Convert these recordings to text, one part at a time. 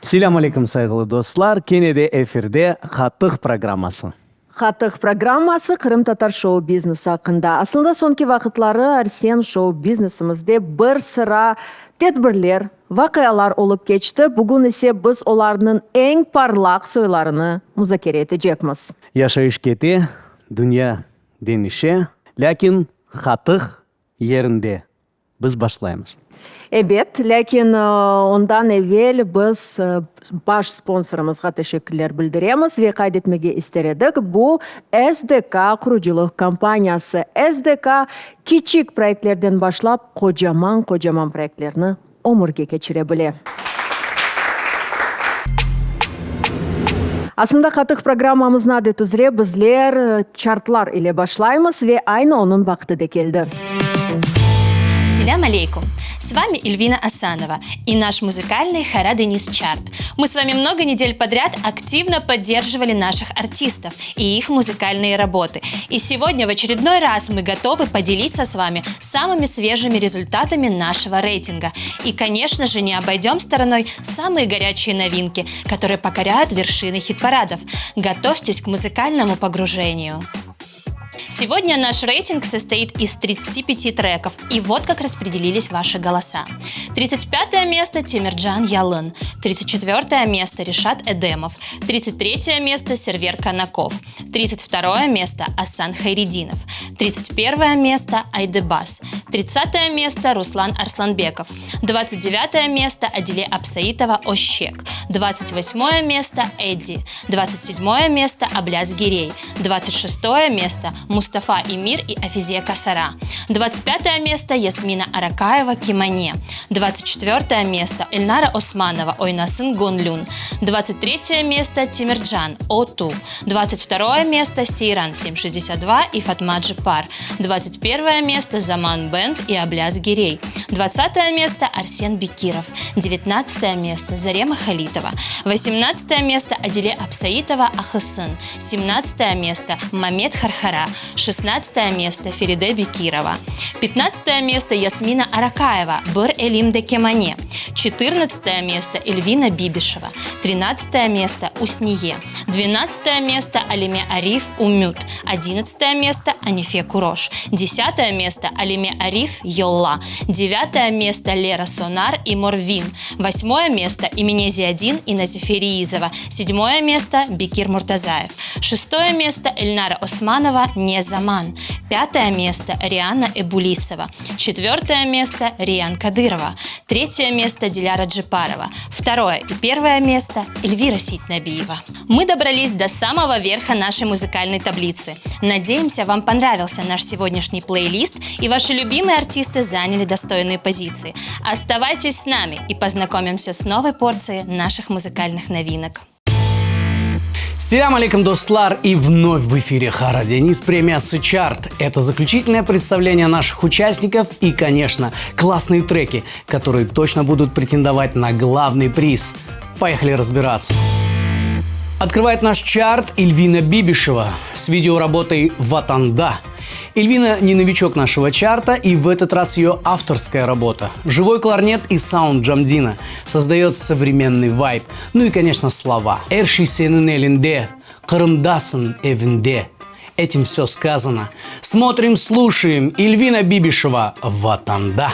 Селам алейкум, сайгылуу достар. Кенеде эфирде Хаттык программасы. Хаттык программасы Кырым татар шоу бизнес хакында. Асылда сонки вакытлары Арсен шоу бизнесимизде бир sıra тедбирлер, вакыялар олуп кечти. Бүгүн эсе биз олардын эң парлак сойларыны музакера этежекмиз. Яшайыш кете, дүния денише, лякин хаттык жеринде биз башлайбыз. Эбет, ләкин ондан эвел біз баш спонсорымызға тешеккүрлер билдиремиз ве кайдетмеге истередик. Бу СДК куручулук компаниясы. СДК кичик проекттерден башлап кожаман проекттерни өмүргө кечире билет. Асында катык программамыздын адети üzere bizler чартлар иле башлайбыз ве айны онун вакыты да келди. Салям алейкум! С вами Эльвина Асанова и наш музыкальный Хара Денис Чарт. Мы с вами много недель подряд активно поддерживали наших артистов и их музыкальные работы. И сегодня в очередной раз мы готовы поделиться с вами самыми свежими результатами нашего рейтинга. И, конечно же, не обойдем стороной самые горячие новинки, которые покоряют вершины хит-парадов. Готовьтесь к музыкальному погружению. Сегодня наш рейтинг состоит из 35 треков, и вот как распределились ваши голоса. 35 место Темирджан Ялын, 34 место Ришат Эдемов, 33 место Сервер Канаков, 32 место Асан Хайридинов, 31 место Айдебас, 30 место Руслан Арсланбеков, 29 место Адиле Апсаитова Ощек, 28 место Эдди, 27 место Абляз Гирей, 26 место Мустафа Эмир и Афизия Касара, 25 место Ясмина Аракаева Кимане, 24 место Эльнара Османова Ойнасын Гонлюн, 23 место Тимирджан Оту, 22 место Сейран 762 и Фатма Джипар, 21 место Заман Бенд и Абляз Гирей, 20 место Арсен Бекиров, 19 место Зарема Халитова, 18 место Адиле Апсаитова Ахысын, 17 место Мамед Хархара, 16 место Фериде Бекирова, 15 место Ясмина Аракаева Быр Элим де Кемане, 14 место Эльвина Бибишева, 13 место Усние, 12 место Алиме Ариф Умют, 11 место Анифе Курош, 10 место Алиме Ариф Йолла, 9 место Лера Сонар и Морвин, 8 место Именезиадин и Назифериизова, 7 место Бекир Муртазаев, 6 место Эльнара Османова Не Заман, 5 место Риана Эбулисова, 4 место Риан Кадырова, 3 место Диляра Джипарова, 2 и 1 место Эльвира Ситнабиева. Мы добрались до самого верха нашей музыкальной таблицы. Надеемся, вам понравился наш сегодняшний плейлист и ваши любимые артисты заняли достойные позиции. Оставайтесь с нами и познакомимся с новой порцией наших музыкальных новинок. Селам алейкум, достар, и вновь в эфире Хара Денис, премия Чарт. Это заключительное представление наших участников и, конечно, классные треки, которые точно будут претендовать на главный приз. Поехали разбираться. Открывает наш чарт Эльвина Бибишева с видеоработой «Ватанда». Эльвина не новичок нашего чарта, и в этот раз ее авторская работа. Живой кларнет и саунд Джамдина создает современный вайб. Ну и, конечно, слова. «Эрши сенин элинде, Кырымдасын эвинде». Этим все сказано. Смотрим, слушаем. Эльвина Бибишева «Ватанда».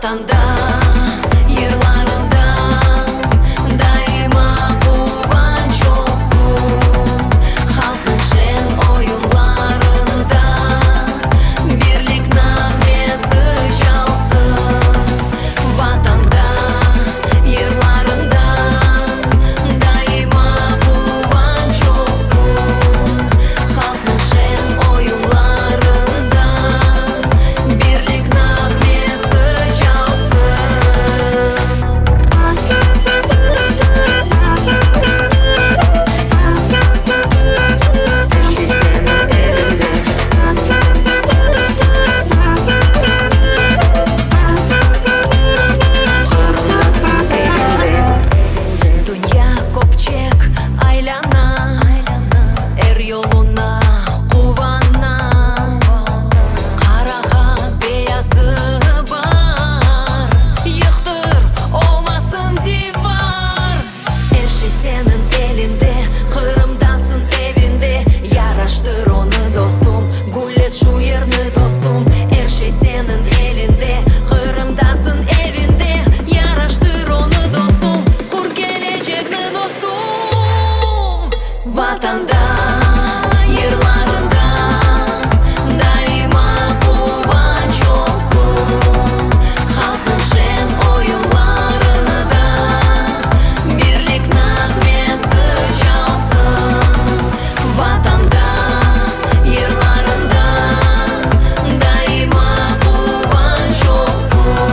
Vatanda, yırlarında daima kuvvanç olsun. Halkın şen oyunlarında birlik nağmesi çalsın. Vatanda, yırlarında daima kuvvanç olsun. Halkın şen oyunlarında birlik nağmesi çalsın. Dünya kopacak aylana, er yoluna kuvana. Karaha beyazı var, yıktır olmasın divar. Her şey senin elinde, Kırım'dasın evinde. Yaraştır onu dostum, gullet şu yerini dostum. Her şey senin elinde, Kırım'dasın evinde. Yaraştır onu dostum, kur gelecekni dostum. Vatanda, yırlarında daima kuvvanç olsun. Halkın şen oyunlarında birlik nağmesi çalsın. Vatanda, yırlarında daima kuvvanç olsun.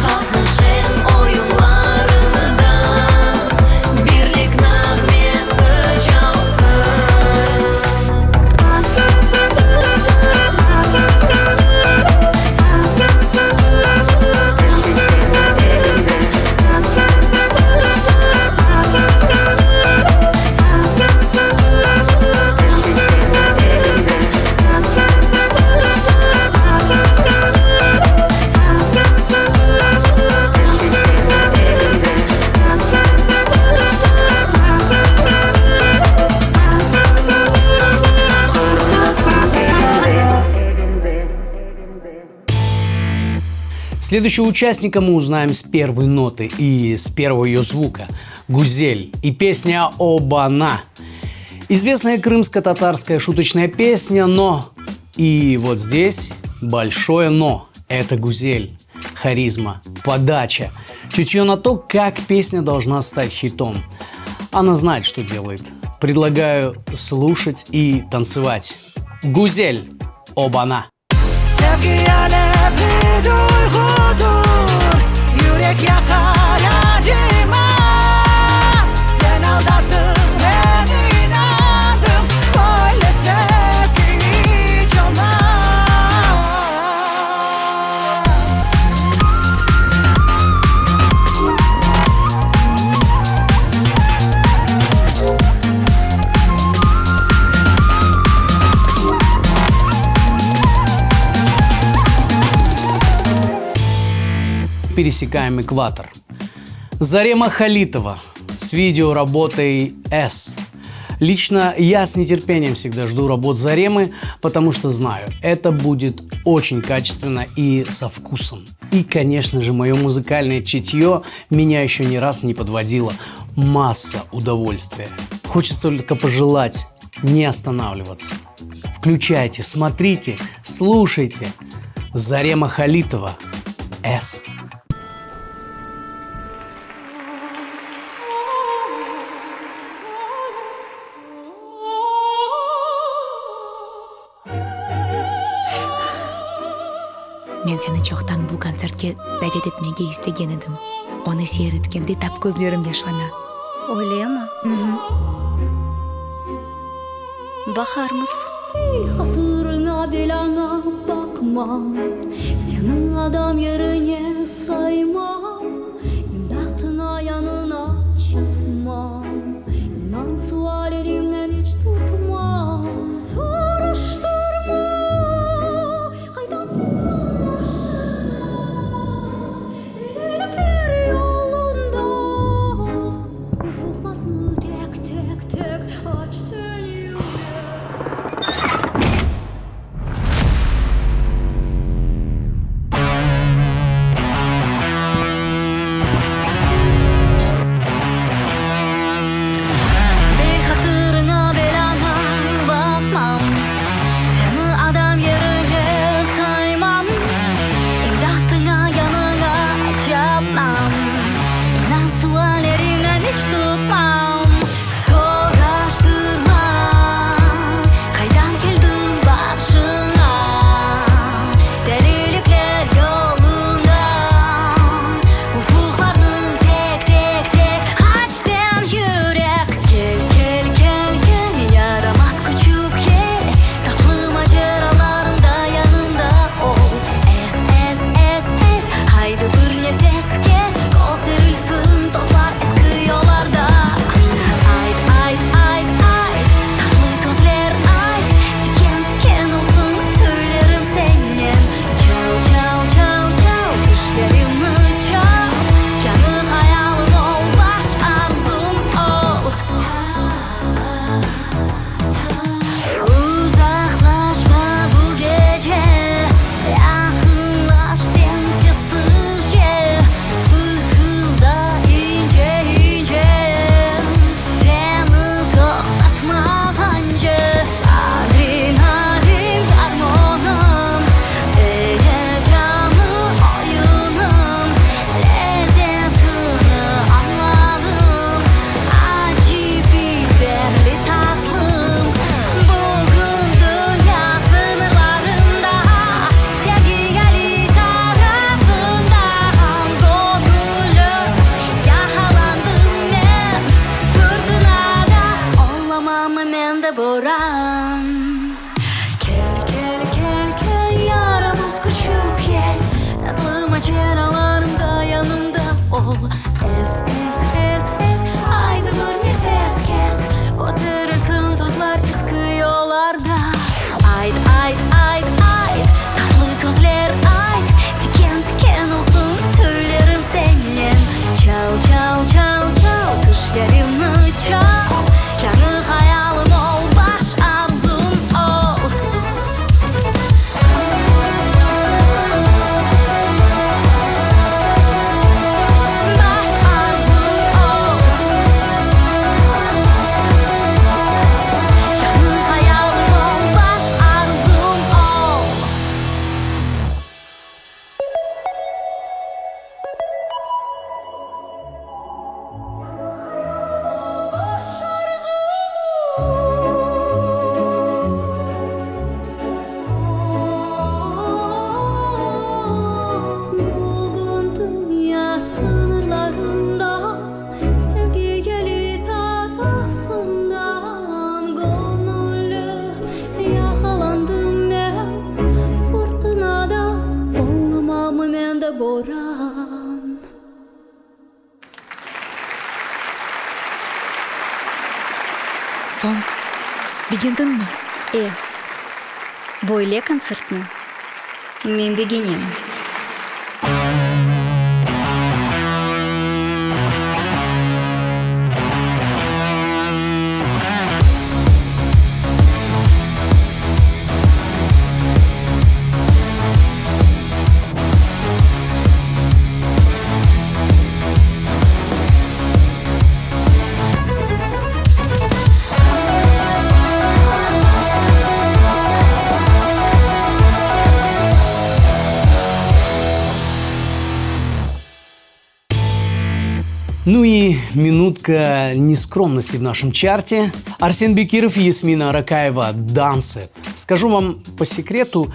Halkın şen oyunlarında birlik nağmesi çalsın. Следующего участника мы узнаем с первой ноты и с первого ее звука. Гузель и песня «Обана». Известная крымско-татарская шуточная песня, но... И вот здесь большое «но». Это Гузель. Харизма, подача, чутье на то, как песня должна стать хитом. Она знает, что делает. Предлагаю слушать и танцевать. Гузель, «Обана». Sevgi alevli duygudur, yürek yakar acımaz. Sen aldattın beni, inandım, böyle sevgi hiç olmaz. Пересекаем экватор. Зарема Халитова с видеоработой «С». Лично я с нетерпением всегда жду работ Заремы, потому что знаю, это будет очень качественно и со вкусом. И, конечно же, мое музыкальное чутье меня еще ни раз не подводило. Масса удовольствия. Хочется только пожелать не останавливаться. Включайте, смотрите, слушайте. Зарема Халитова, «С». Мен сені чоқтан бұл концертке дәвет етмеге істеген едім. Оны сейреткенде тап көзлерім яшьлана. Ойлама. Бахармыз. Hatırına belana bakmam, seni adam yerine saymam, imdatına yanına çıkmam, inan suallerimden hiç tutmam. Soruşturma, kaydan iyilikler yolunda, ufuklarını tek tek tek aç sen yürek. ol. Es haydi dur nefes kes. Götürülsün tozlar eski yollarda. Ayt tatlı sözler ayt. Tiken olsun tüylerim seninle. Çal düşlerimni çal. Yanı hayalim ol, baş arzum ol. Baş arzum ol. Yanı hayalim ol, baş arzum ol. Bugün dünya sınırlarında, sevgili tarafından gönüllü yakalandım ben. Fırtınada olamam ben de boran. Сон, бигендіңбі? Бойле концертны. Мен бегенем. Ну и минутка нескромности в нашем чарте. Арсен Бекиров и Ясмина Аракаева «Dance It». Скажу вам по секрету,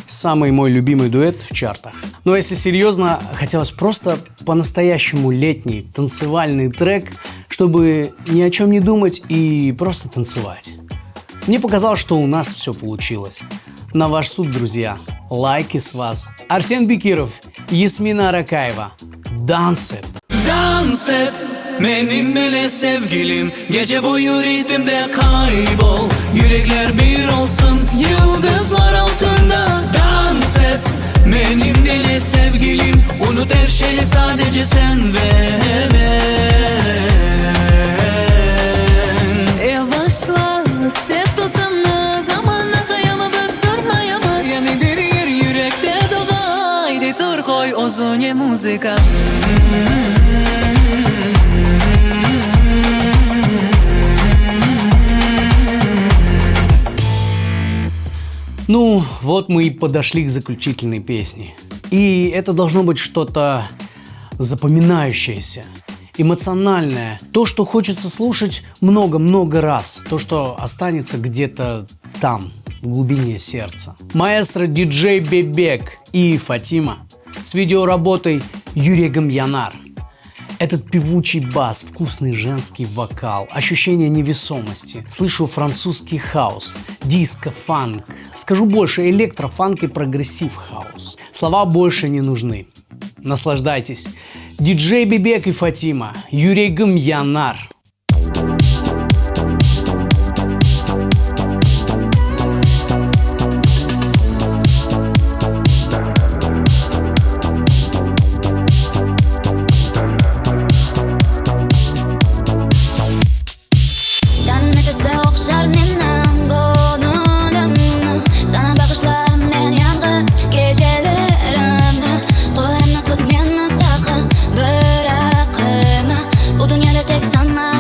самый мой любимый дуэт в чартах. Но если серьезно, хотелось просто по-настоящему летний танцевальный трек, чтобы ни о чем не думать и просто танцевать. Мне показалось, что у нас все получилось. На ваш суд, друзья. Лайки с вас. Арсен Бекиров, Ясмина Аракаева «Dance It». Dans et benimle sevgilim. Gece boyu ritmde kaybol. Yürekler bir olsun yıldızlar altında. Dans et benimle sevgilim. Unut her şeyi, sadece sen ve ben. Yavaşla ses tılsımlı, zamana kayamamız, durmayamaz. Yenidir yer yürekte doğa. Haydi dur koy ozunye müzika. Ну, вот мы и подошли к заключительной песне. И это должно быть что-то запоминающееся, эмоциональное. То, что хочется слушать много-много раз. То, что останется где-то там, в глубине сердца. Маэстро диджей Бебек и Фатима с видеоработой Юрегом Янар. Этот певучий бас, вкусный женский вокал, ощущение невесомости. Слышу французский хаус, диско, фанк. Скажу больше, электрофанк и прогрессив-хаус. Слова больше не нужны. Наслаждайтесь. Диджей Бебек и Фатима, Юрегом Янар. Bu dünyada tek sana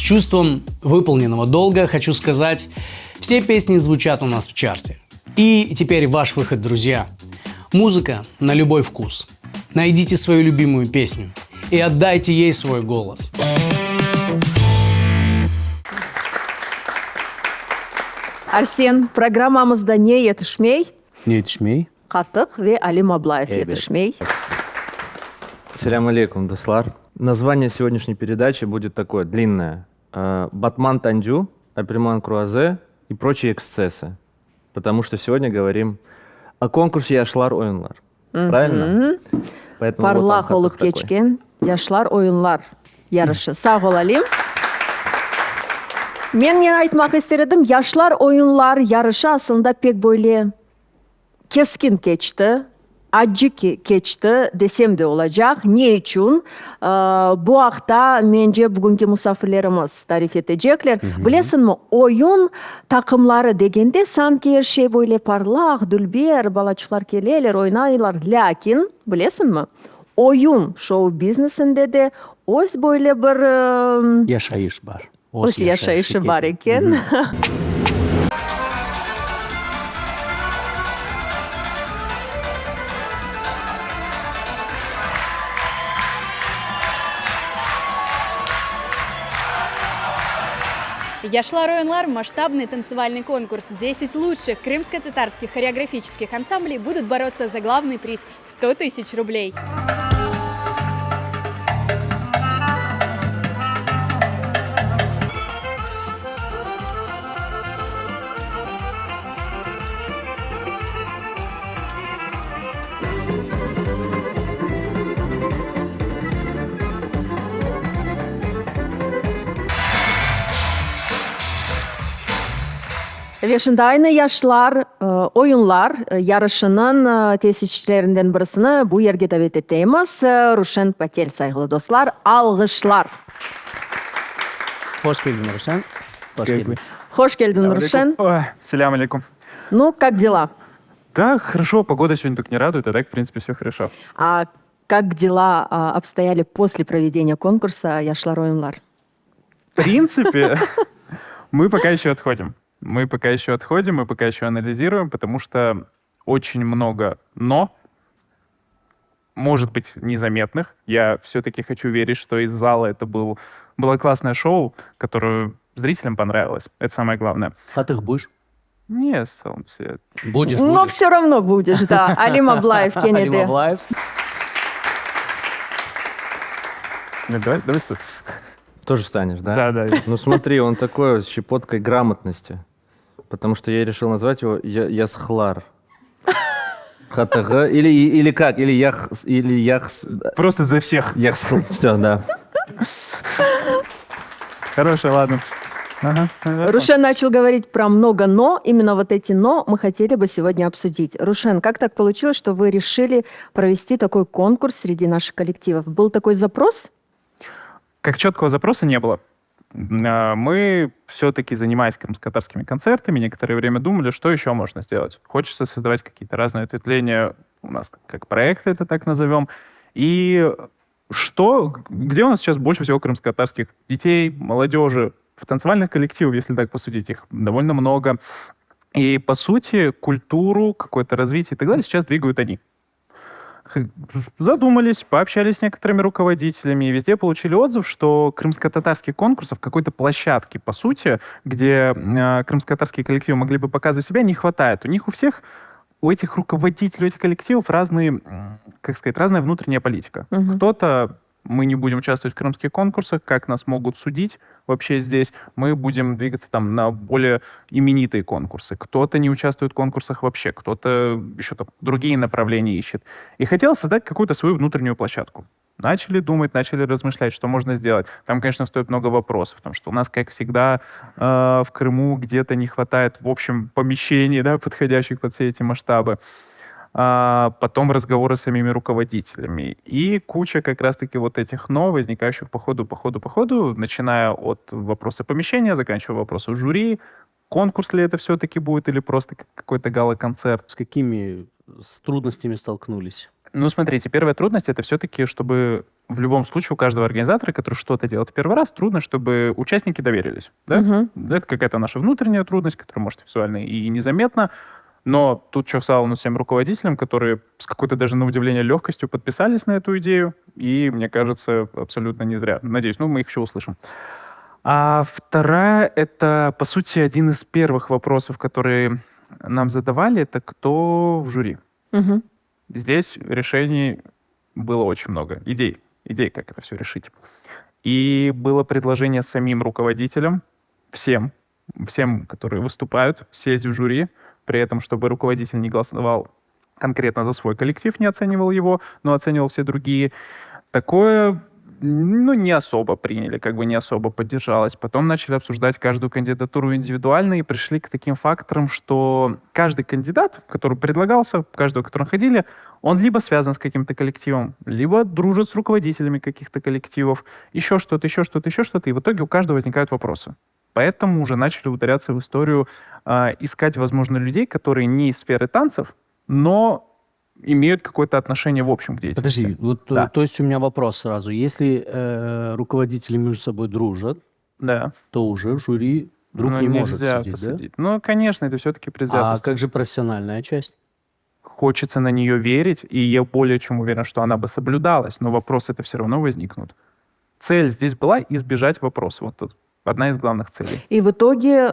чувством выполненного долга хочу сказать, все песни звучат у нас в чарте. И теперь ваш выход, друзья. Музыка на любой вкус. Найдите свою любимую песню и отдайте ей свой голос. Арсен, программамызда не етішмей, Не етішмей. Қатық ве Алим Аблаев Эбет. етішмей. Салям алейкум, дослар. Название сегодняшней передачи будет такое, длинное. Батман Танджу, Апельман Круазе и прочие эксцессы. Потому что сегодня говорим о конкурсе Яшлар Ойынлар. Правильно? Поэтому вот Парлақ вам олып хаттық такой. кечкен Яшлар ойынлар ярышы. Сау бол, Алим. Мен не айтмақ истередім, Яшлар ойынлар ярышы асында пек бойле кескин кечті, acı keçti desem de olacak. Ne için? Bu hafta bence bugünkü misafirlerimiz tarif edecekler. Bilesin mi? Oyun takımları degende sanki her şey böyle parlak, dülber, balaçıklar keleler, oynayırlar. Lakin bilesin mi? Oyun show biznesinde de öz böyle bir Yaşayış var. öz yaşayışı var eken. Яшлар Ойынлар – масштабный танцевальный конкурс. 10 лучших крымско-татарских хореографических ансамблей будут бороться за главный приз – 100 тысяч рублей. Ve şimdi aynı yaşlar oyunlar yarışının tesisçilerinden birisini bu yerге davet ettiğimiz Ruşen Patel saygılı dostlar. Alkışlar. Hoş geldin Рушен. Hoş geldin. Hoş geldin Ruşen. Ой, салям алейкум. Ну, как дела? Да, хорошо, погода сегодня только не радует, а так, в принципе, все хорошо. А как дела обстояли после проведения конкурса Яшлар ойынлар? В принципе, мы пока еще отходим. Мы пока еще анализируем, потому что очень много «но», может быть, незаметных. Я все-таки хочу верить, что из зала это было классное шоу, которое зрителям понравилось. Это самое главное. Хатых будешь? Не, сам все. Будешь, Но будешь. все равно будешь, да. Алим Аблаев, Алим Кеннеди. Аблаев. Давай стой. Тоже станешь, да? Да. Ну смотри, он такой с щепоткой грамотности. Потому что я решил назвать его Ясхлар. Хатага. Или как? Или Яхс... Просто за всех. Все, да. Хорошо, ладно. Ага. Рушен начал говорить про много «но». Именно вот эти «но» мы хотели бы сегодня обсудить. Рушен, как так получилось, что вы решили провести такой конкурс среди наших коллективов? Был такой запрос? Как четкого запроса не было. Мы все-таки, занимаясь крымско-татарскими концертами, некоторое время думали, что еще можно сделать. Хочется создавать какие-то разные ответвления у нас, как проекты, это так назовем. И где у нас сейчас больше всего крымско-татарских детей, молодежи, в танцевальных коллективах, если так посудить, их довольно много. И, по сути, культуру, какое-то развитие и так далее сейчас двигают они. Задумались, пообщались с некоторыми руководителями и везде получили отзыв, что крымско-татарских конкурсов, какой-то площадки, по сути, где крымско-татарские коллективы могли бы показывать себя, не хватает. У них у всех, у этих руководителей, у этих коллективов разная внутренняя политика. Кто-то, мы не будем участвовать в крымских конкурсах, как нас могут судить вообще здесь, мы будем двигаться там на более именитые конкурсы. Кто-то не участвует в конкурсах вообще, кто-то еще там другие направления ищет. И хотел создать какую-то свою внутреннюю площадку. Начали думать, начали размышлять, что можно сделать. Там, конечно, стоит много вопросов, потому что у нас, как всегда, в Крыму где-то не хватает, в общем, помещений, да, подходящих под все эти масштабы. Потом разговоры с самими руководителями. И куча как раз-таки вот этих «но», возникающих по ходу, начиная от вопроса помещения, заканчивая вопросом жюри, конкурс ли это все-таки будет или просто какой-то гала-концерт. С какими трудностями столкнулись? Ну, смотрите, первая трудность — это все-таки, чтобы в любом случае у каждого организатора, который что-то делает в первый раз, трудно, чтобы участники доверились. Да? Это какая-то наша внутренняя трудность, которая может визуально и незаметна. Но тут Чохсаловну всем руководителям, которые с какой-то даже на удивление легкостью подписались на эту идею. И, мне кажется, абсолютно не зря. Надеюсь, мы их еще услышим. А вторая, это, по сути, один из первых вопросов, которые нам задавали, это кто в жюри. Здесь решений было очень много. Идей, как это все решить. И было предложение самим руководителям, всем, которые выступают, сесть в жюри, при этом, чтобы руководитель не голосовал конкретно за свой коллектив, не оценивал его, но оценивал все другие. Такое, не особо приняли, не особо поддержалось. Потом начали обсуждать каждую кандидатуру индивидуально и пришли к таким факторам, что каждый кандидат, который предлагался, каждого, которого ходили, он либо связан с каким-то коллективом, либо дружит с руководителями каких-то коллективов, еще что-то. И в итоге у каждого возникают вопросы. Поэтому уже начали ударяться в историю, искать, возможно, людей, которые не из сферы танцев, но имеют какое-то отношение в общем к деятельности. Подожди, то есть у меня вопрос сразу. Если руководители между собой дружат, то уже в жюри друг не может сидеть, да? Ну, конечно, это все-таки предвзятость. А как же профессиональная часть? Хочется на нее верить, и я более чем уверен, что она бы соблюдалась, но вопросы-то все равно возникнут. Цель здесь была избежать вопросов. Вот тут одна из главных целей. И в итоге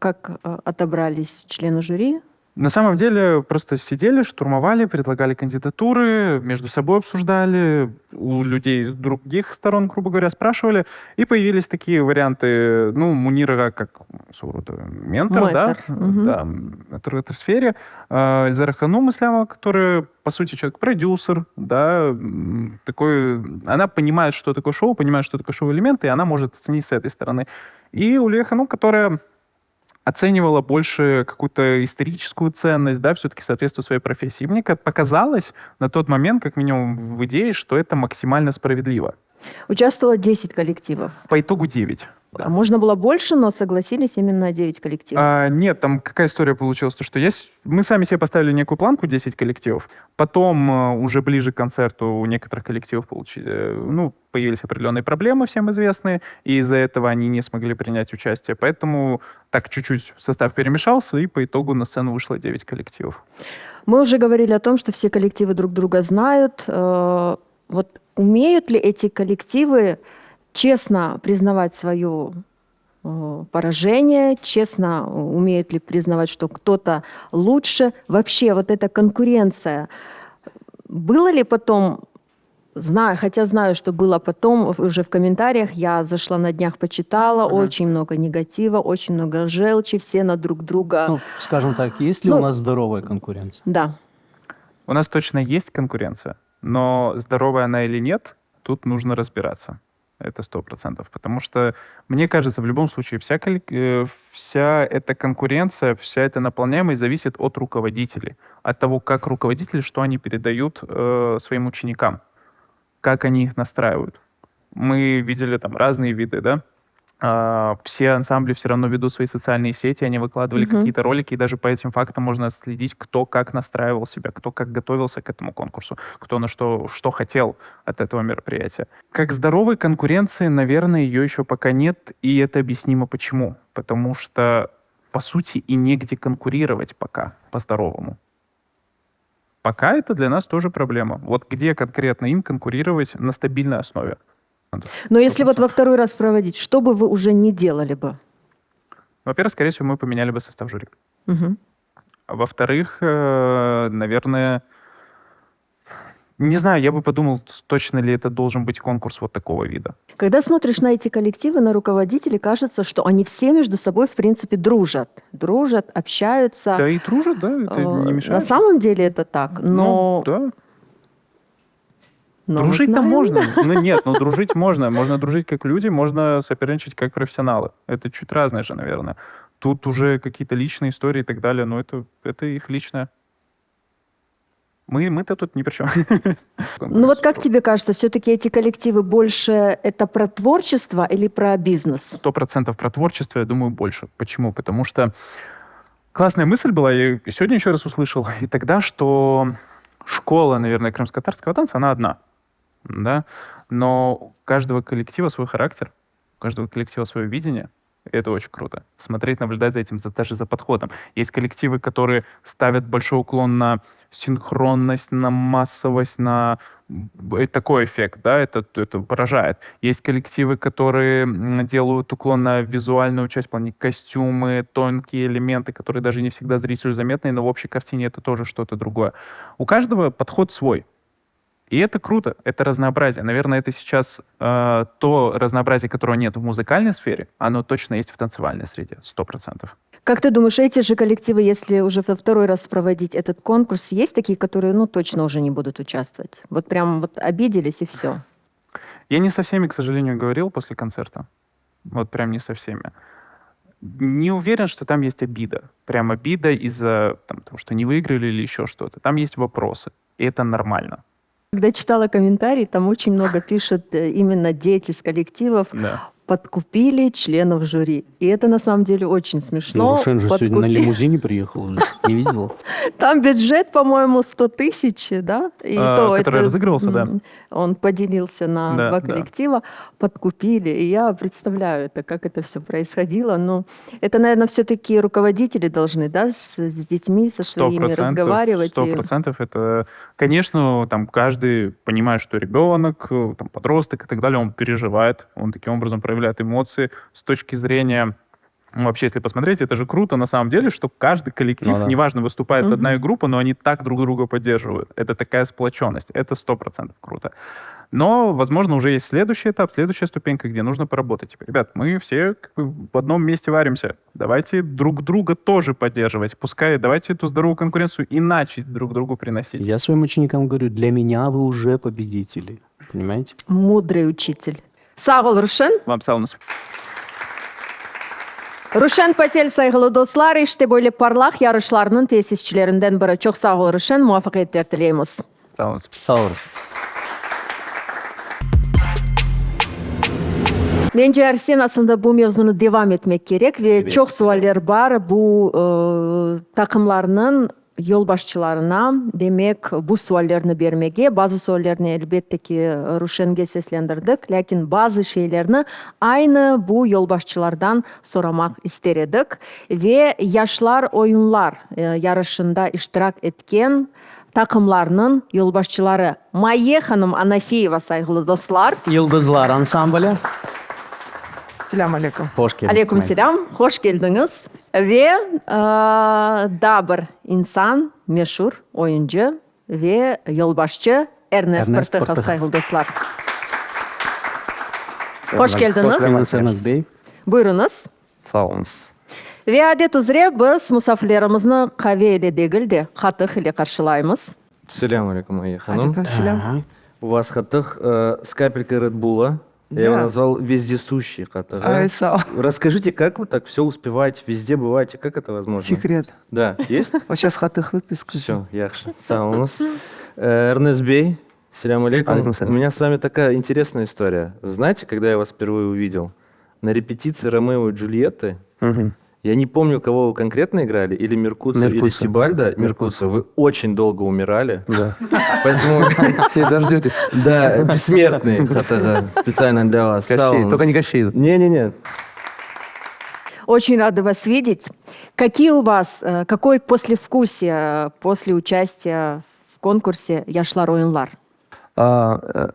как отобрались члены жюри? На самом деле просто сидели, штурмовали, предлагали кандидатуры, между собой обсуждали, у людей с других сторон, грубо говоря, спрашивали, и появились такие варианты, Мунира как ментор, в этой сфере, Эльзара Ханум Ислямова, которая, по сути, человек-продюсер, такой, она понимает, что такое шоу, понимает, что такое шоу-элементы, и она может оценить с этой стороны. И Улия Ханум, которая оценивала больше какую-то историческую ценность, все-таки соответствует своей профессии. И мне показалось на тот момент, как минимум в идее, что это максимально справедливо. Участвовало 10 коллективов. По итогу 9. А можно было больше, но согласились именно 9 коллективов. Нет, там какая история получилась? То, что мы сами себе поставили некую планку 10 коллективов, потом уже ближе к концерту у некоторых коллективов появились определенные проблемы, всем известные, и из-за этого они не смогли принять участие. Поэтому так чуть-чуть состав перемешался, и по итогу на сцену вышло 9 коллективов. Мы уже говорили о том, что все коллективы друг друга знают. Вот умеют ли эти коллективы честно признавать свое поражение, честно умеют ли признавать, что кто-то лучше? Вообще вот эта конкуренция. Было ли потом, знаю, что было потом, уже в комментариях, я зашла на днях, почитала, очень много негатива, очень много желчи, все на друг друга. Скажем так, есть ли у нас здоровая конкуренция? Да. У нас точно есть конкуренция, но здоровая она или нет, тут нужно разбираться. Это 100%. Потому что, мне кажется, в любом случае вся эта конкуренция, вся эта наполняемость зависит от руководителей. От того, как руководители, что они передают своим ученикам. Как они их настраивают. Мы видели там разные виды, все ансамбли все равно ведут свои социальные сети, они выкладывали какие-то ролики, и даже по этим фактам можно следить, кто как настраивал себя, кто как готовился к этому конкурсу, кто на что хотел от этого мероприятия. Как здоровой конкуренции, наверное, ее еще пока нет, и это объяснимо почему. Потому что, по сути, и негде конкурировать пока по-здоровому. Пока это для нас тоже проблема. Вот где конкретно им конкурировать на стабильной основе? Но если вот во второй раз проводить, что бы вы уже не делали бы? Во-первых, скорее всего, мы поменяли бы состав жюри. А во-вторых, наверное, не знаю, я бы подумал, точно ли это должен быть конкурс вот такого вида. Когда смотришь на эти коллективы, на руководителей, кажется, что они все между собой, в принципе, дружат, общаются. Да, и дружат, это не мешает. На самом деле это так, но... да. Но дружить-то можно. Дружить можно. Можно дружить как люди, можно соперничать как профессионалы. Это чуть разное же, наверное. Тут уже какие-то личные истории и так далее, но это их личное. Мы-то тут ни при чем. Вот как тебе кажется, все-таки эти коллективы больше это про творчество или про бизнес? 100% про творчество, я думаю, больше. Почему? Потому что классная мысль была, я сегодня еще раз услышал, и тогда, что школа, наверное, крымско-татарского танца, она одна. да, но у каждого коллектива свой характер, у каждого коллектива свое видение. И это очень круто. Смотреть, наблюдать за этим, даже за подходом. Есть коллективы, которые ставят большой уклон на синхронность, на массовость, на такой эффект, да, это поражает. Есть коллективы, которые делают уклон на визуальную часть, в плане костюмы, тонкие элементы, которые даже не всегда зрителю заметны, но в общей картине это тоже что-то другое. У каждого подход свой. И это круто, это разнообразие. Наверное, это сейчас то разнообразие, которого нет в музыкальной сфере, оно точно есть в танцевальной среде, 100%. Как ты думаешь, эти же коллективы, если уже во второй раз проводить этот конкурс, есть такие, которые, ну, точно уже не будут участвовать? Вот прям вот обиделись и все. Я не со всеми, к сожалению, говорил после концерта. Вот прям не со всеми. Не уверен, что там есть обида. Прям обида из-за того, что не выиграли или еще что-то. Там есть вопросы, и это нормально. Когда читала комментарии, там очень много пишут именно дети с коллективов, Да. подкупили членов жюри. И это на самом деле очень смешно. Ну, Рушен же сегодня на лимузине приехал, не видела? Там бюджет, по-моему, 100 тысяч, да? И который разыгрывался, да. Он поделился на Да, два да. коллектива, подкупили. И я представляю, как это все происходило. Но это, наверное, все-таки руководители должны, да, с детьми, со своими 100%, разговаривать. 100%. Это, конечно, там каждый понимает, что ребенок, там, подросток и так далее, он переживает, он таким образом проявляет эмоции с точки зрения... Ну, вообще, если посмотреть, это же круто на самом деле, что каждый коллектив, Ну да. неважно, выступает одна группа, но они так друг друга поддерживают. Это такая сплоченность. Это 100% круто. Но, возможно, уже есть следующий этап, следующая ступенька, где нужно поработать. Типа, ребят, мы все как бы в одном месте варимся. Давайте друг друга тоже поддерживать. Пускай давайте эту здоровую конкуренцию иначе друг другу приносить. Я своим ученикам говорю, для меня вы уже победители. Понимаете? Мудрый учитель. Sağ ol Рушен. Вам салонос. Рушен Патель, saygılı dostlar, işte böyle parlak yarışlarının tesisçilerinden biri. Çok sağ ol Рушен, muvaffakiyetler dileyimiz. Салонос. Sağ olun. Bence Ersen aslında bu mevzunu devam etmek gerek ve Evet. çok sualler var bu takımlarının yol başçılarına demek bu suallerini vermege. Bazı suallerini elbette ki Ruşen'ge seslendirdik. Lakin bazı şeylerini aynı bu yol başçılardan soramak istedik. Ve yaşlar oyunlar yarışında iştirak etken takımlarının yolbaşçıları Maye Hanım Anafiyeva saygılı dostlar. Yıldızlar ansamblı. Selam aleyküm. Hoş geldiniz. Aleyküm selam, hoş geldiniz. Ve dabır insan, meşhur oyuncu ve yolbaşçı Ernest Pırtıkov Pırtıkov. saygılı dostlar. Hoş geldiniz. Hoş geldiniz Ernest Bey. Buyurunuz. Sağ olunuz. Ve adet üzere biz misafirlerimizni kahve ile değil de katık ile karşılayımız. Салям алейкум, мои ханым. Алейкум селям. Ага. У вас хатых с капелькой Редбула. Я его Да. назвал вездесущий хатых. Ай, сау. Расскажите, как вы так все успеваете, везде бываете, как это возможно? Секрет. Да, есть? Вот сейчас хатых выписка. Все, яхши. Саунус. Эрнест Бей, селям алейкум. Алейкум У салям. меня с вами такая интересная история. Вы знаете, когда я вас впервые увидел? На репетиции Ромео и Джульетты. Мгм. Я не помню, кого вы конкретно играли, или Меркуца, или Меркуца. Стибальда. Меркуца, вы очень долго умирали. Да. Поэтому, И дождетесь. да, бессмертный. Это специально для вас. Кощей, Саунус. только не Кощей. Не-не-не. Очень рада вас видеть. Какие у вас, какое послевкусие после участия в конкурсе «Яшлар ойынлар»?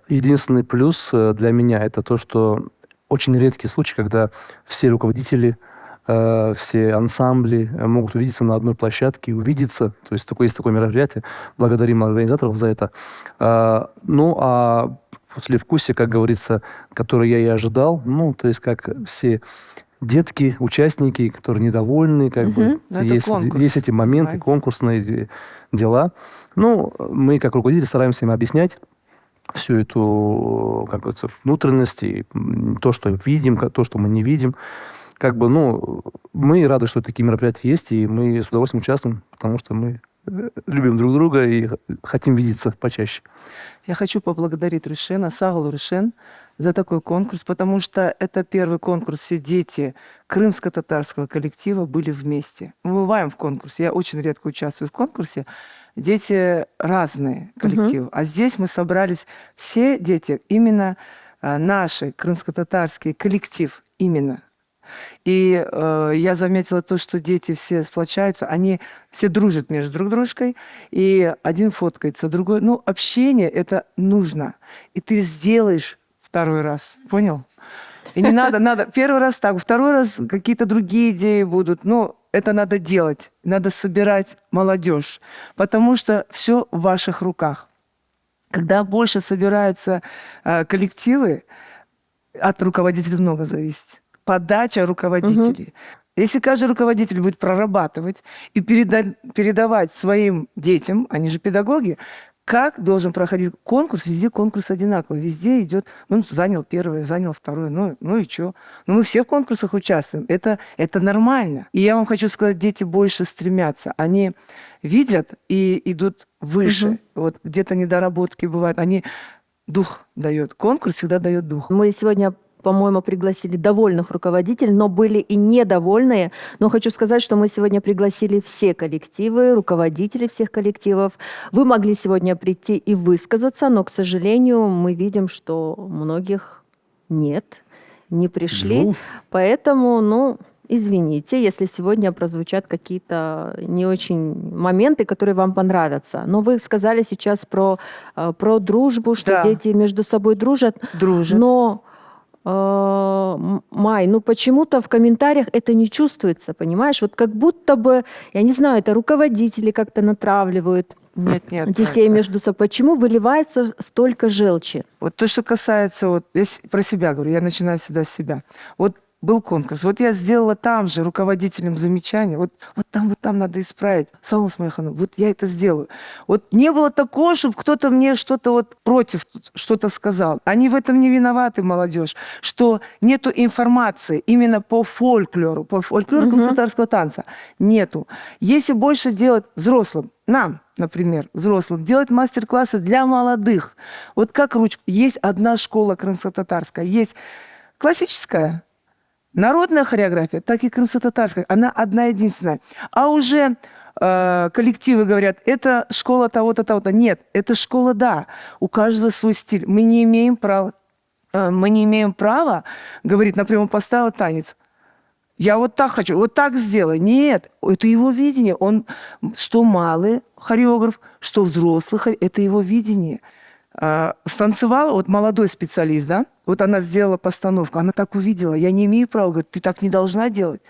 Единственный плюс для меня это то, что очень редкий случай, когда все руководители, все ансамбли могут увидеться на одной площадке, увидеться. То есть есть такое мероприятие. Благодарим организаторов за это. Ну, а послевкусие, как говорится, которое я и ожидал, ну, то есть как все детки, участники, которые недовольны, как бы Ну, это конкурс. есть эти моменты, Понимаете? конкурсные дела. Ну, мы, как руководители, стараемся им объяснять всю эту, как говорится, внутренность, и то, что видим, то, что мы не видим. Как бы, ну, мы рады, что такие мероприятия есть, и мы с удовольствием участвуем, потому что мы любим друг друга и хотим видеться почаще. Я хочу поблагодарить Рушена, Сагал Рушен, за такой конкурс, потому что это первый конкурс, все дети крымско-татарского коллектива были вместе. Мы бываем в конкурсе, я очень редко участвую в конкурсе, дети разные коллективы. А здесь мы собрались все дети, именно наши, крымско-татарский коллектив, именно. И я заметила то, что дети все сплочаются, они все дружат между друг дружкой, и один фоткается, другой. Ну, общение это нужно. И ты сделаешь второй раз. Понял? И не надо первый раз так, второй раз какие-то другие идеи будут. Но это надо делать. Надо собирать молодежь. Потому что все в ваших руках. Когда больше собираются коллективы, от руководителей много зависит. Подача руководителей. Если каждый руководитель будет прорабатывать и передавать своим детям, они же педагоги, как должен проходить конкурс, везде конкурс одинаковый. Везде идет, ну, занял первое, занял второе, ну и что? Ну, мы все в конкурсах участвуем. Это нормально. И я вам хочу сказать, дети больше стремятся. Они видят и идут выше. Вот где-то недоработки бывают. Они дух дают. Конкурс всегда дает дух. Мы сегодня, по-моему, пригласили довольных руководителей, но были и недовольные. Но хочу сказать, что мы сегодня пригласили все коллективы, руководителей всех коллективов. Вы могли сегодня прийти и высказаться, но, к сожалению, мы видим, что многих нет, не пришли. Поэтому, извините, если сегодня прозвучат какие-то не очень моменты, которые вам понравятся. Но вы сказали сейчас про дружбу, что дети между собой дружат. Но Май, почему-то в комментариях это не чувствуется, понимаешь? Вот как будто бы, я не знаю, это руководители как-то натравливают детей между собой. Почему выливается столько желчи? Вот то, что касается, если про себя говорю, я начинаю всегда с себя. Вот был конкурс. Вот я сделала там же руководителям замечание. Вот там надо исправить. Салом Смайхану, вот я это сделаю. Вот не было такого, чтобы кто-то мне что-то против что-то сказал. Они в этом не виноваты, молодежь, что нету информации именно по фольклору крымско-татарского танца. Нету. Если больше делать взрослым, нам, например, взрослым, делать мастер-классы для молодых. Вот как ручку. Есть одна школа крымско-татарская. Есть классическая, народная хореография, так и крымско-татарская, она одна единственная. А уже коллективы говорят, это школа того-то, того-то. Нет, это школа, да, у каждого свой стиль. Мы не имеем права говорить, например, он поставил танец. Я вот так хочу, вот так сделай. Нет, это его видение. Он, что малый хореограф, что взрослый, это его видение. Станцевал, молодой специалист, да, она сделала постановку, она так увидела, я не имею права, говорит, ты так не должна делать,